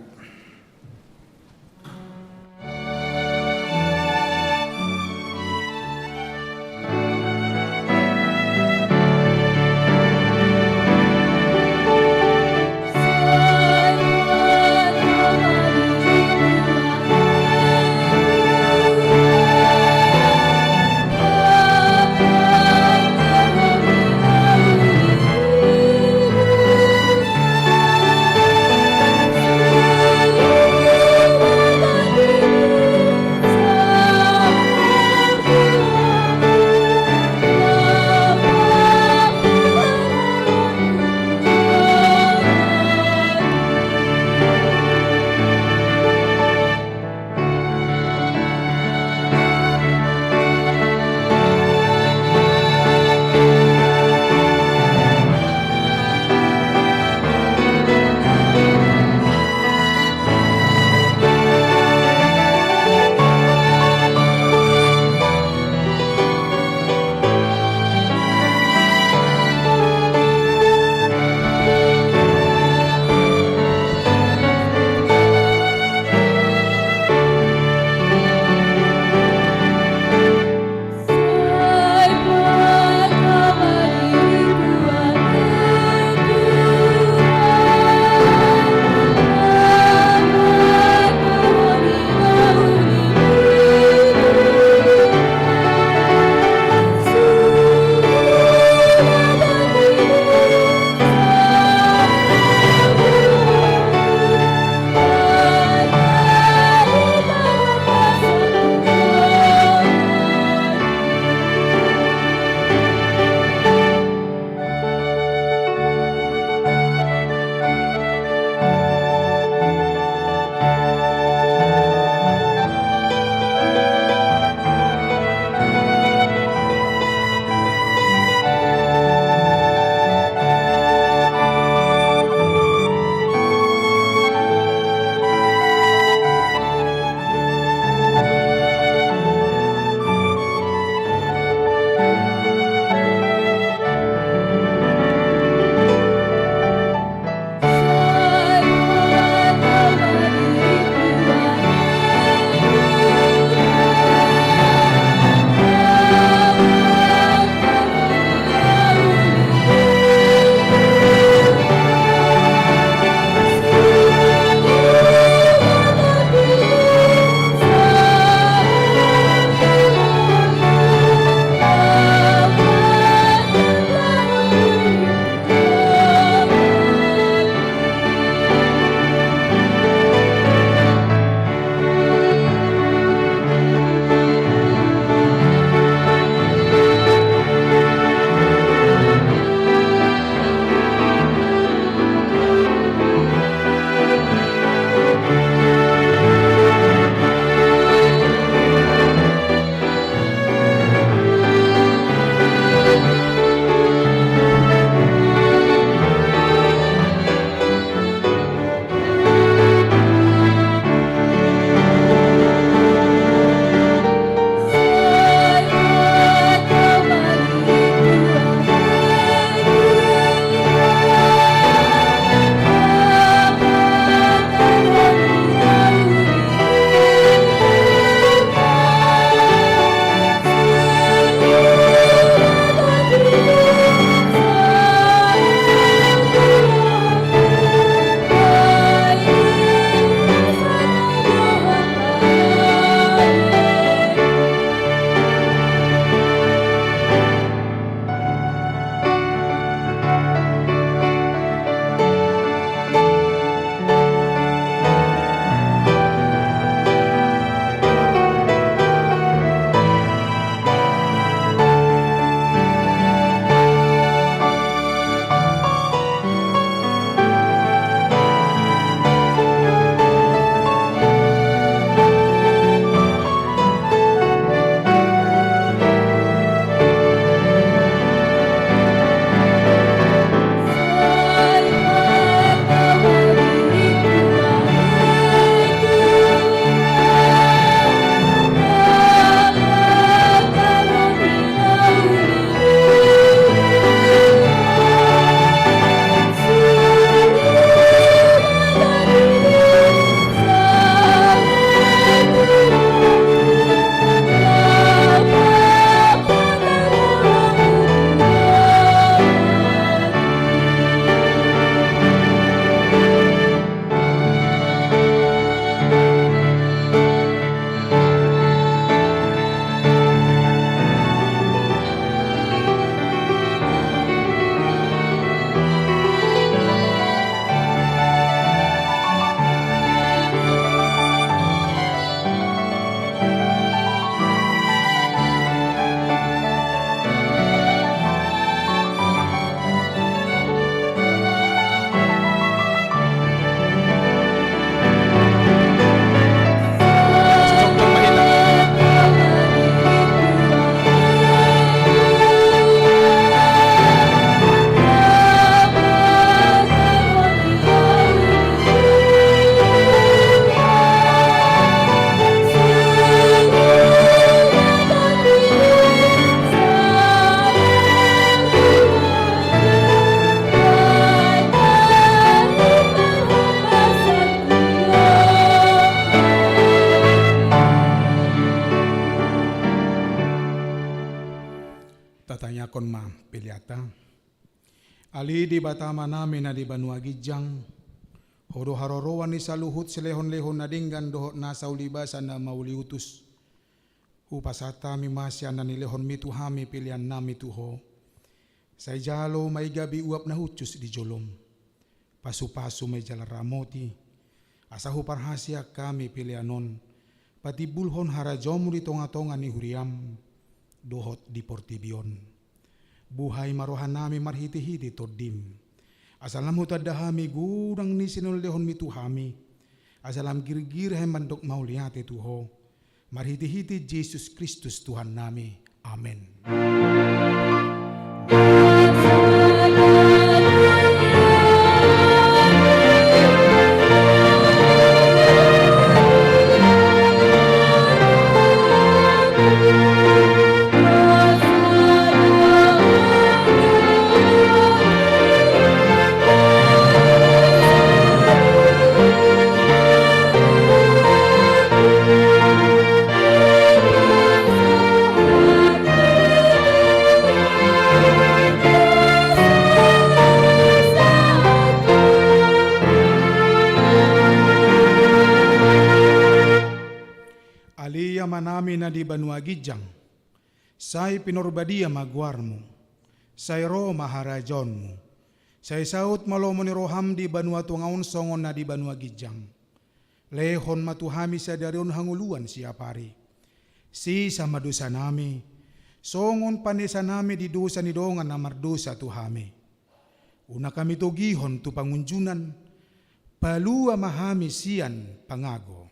batanyakan ma piliata. Ali di batama nami na di Banua Gijang. Hodo harorowan ni saluhut silehon-lehon na dinggan dohot nasa ulibasan na mauliutus. Upasata mi masya na nilehon mituhami pilihan nami tuho. Say jalo may gabi uap na hutus di jolom. Pasu-pasu may jala ramoti. Asahu parhasya kami pilihanon. Pati bulhon harajomu di tonga-tonga ni huriam. Dohot di portibion. Buhay marohan nami marhiti-hiti todim. Asalam hutadahami gudang ni sinulehon mituhami. Asalam girgir hay mandok mauliate tuho. Marhiti-hiti Yesus Kristus Tuhan nami. Amen. Manami na di Banua Gijang, say pinorbadia magwarmo, say ro maharajonmo, say saut malomo ni roham di Banua tungaun songon na di Banua Gijang, lehon matuhami sa darion hanguluan siapari, si sama dosa nami, songon panesa nami di dosa ni dongan na mardosa tuhami, una kami togihon tu pangunjunan, palua mahami sian pangago.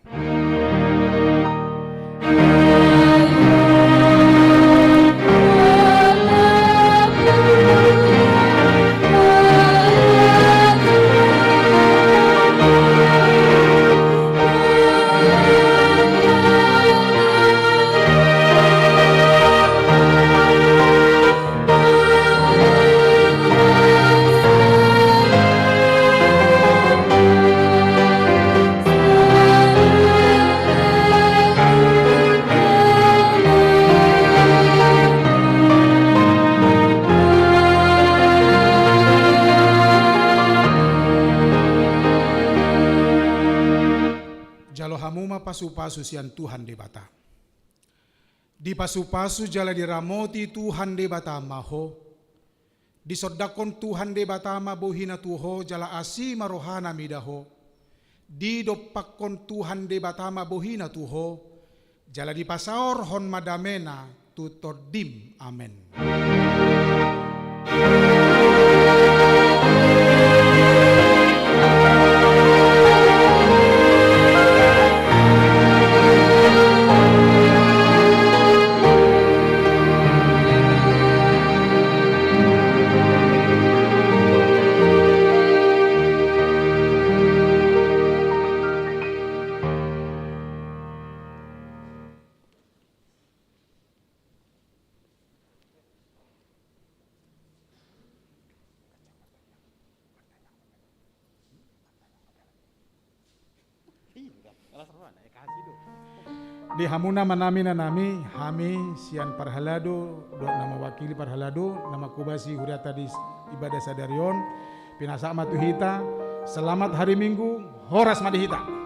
Pasu-pasu sian Tuhan de bata. Di pasu-pasu jala diramoti Tuhan de bata maho. Di sodakon Tuhan de bata mabuhina tuho jala asi marohana midaho. Di dopakon Tuhan de bata mabuhina tuho jala di pasaor hon madamena tutodim. Amen. Di hamuna manami na nami, hami sian parhalado, do nama wakili parhalado, nama kubasi huriata di ibadah sadarion, pinasa matuhita, selamat hari Minggu, horas madihita.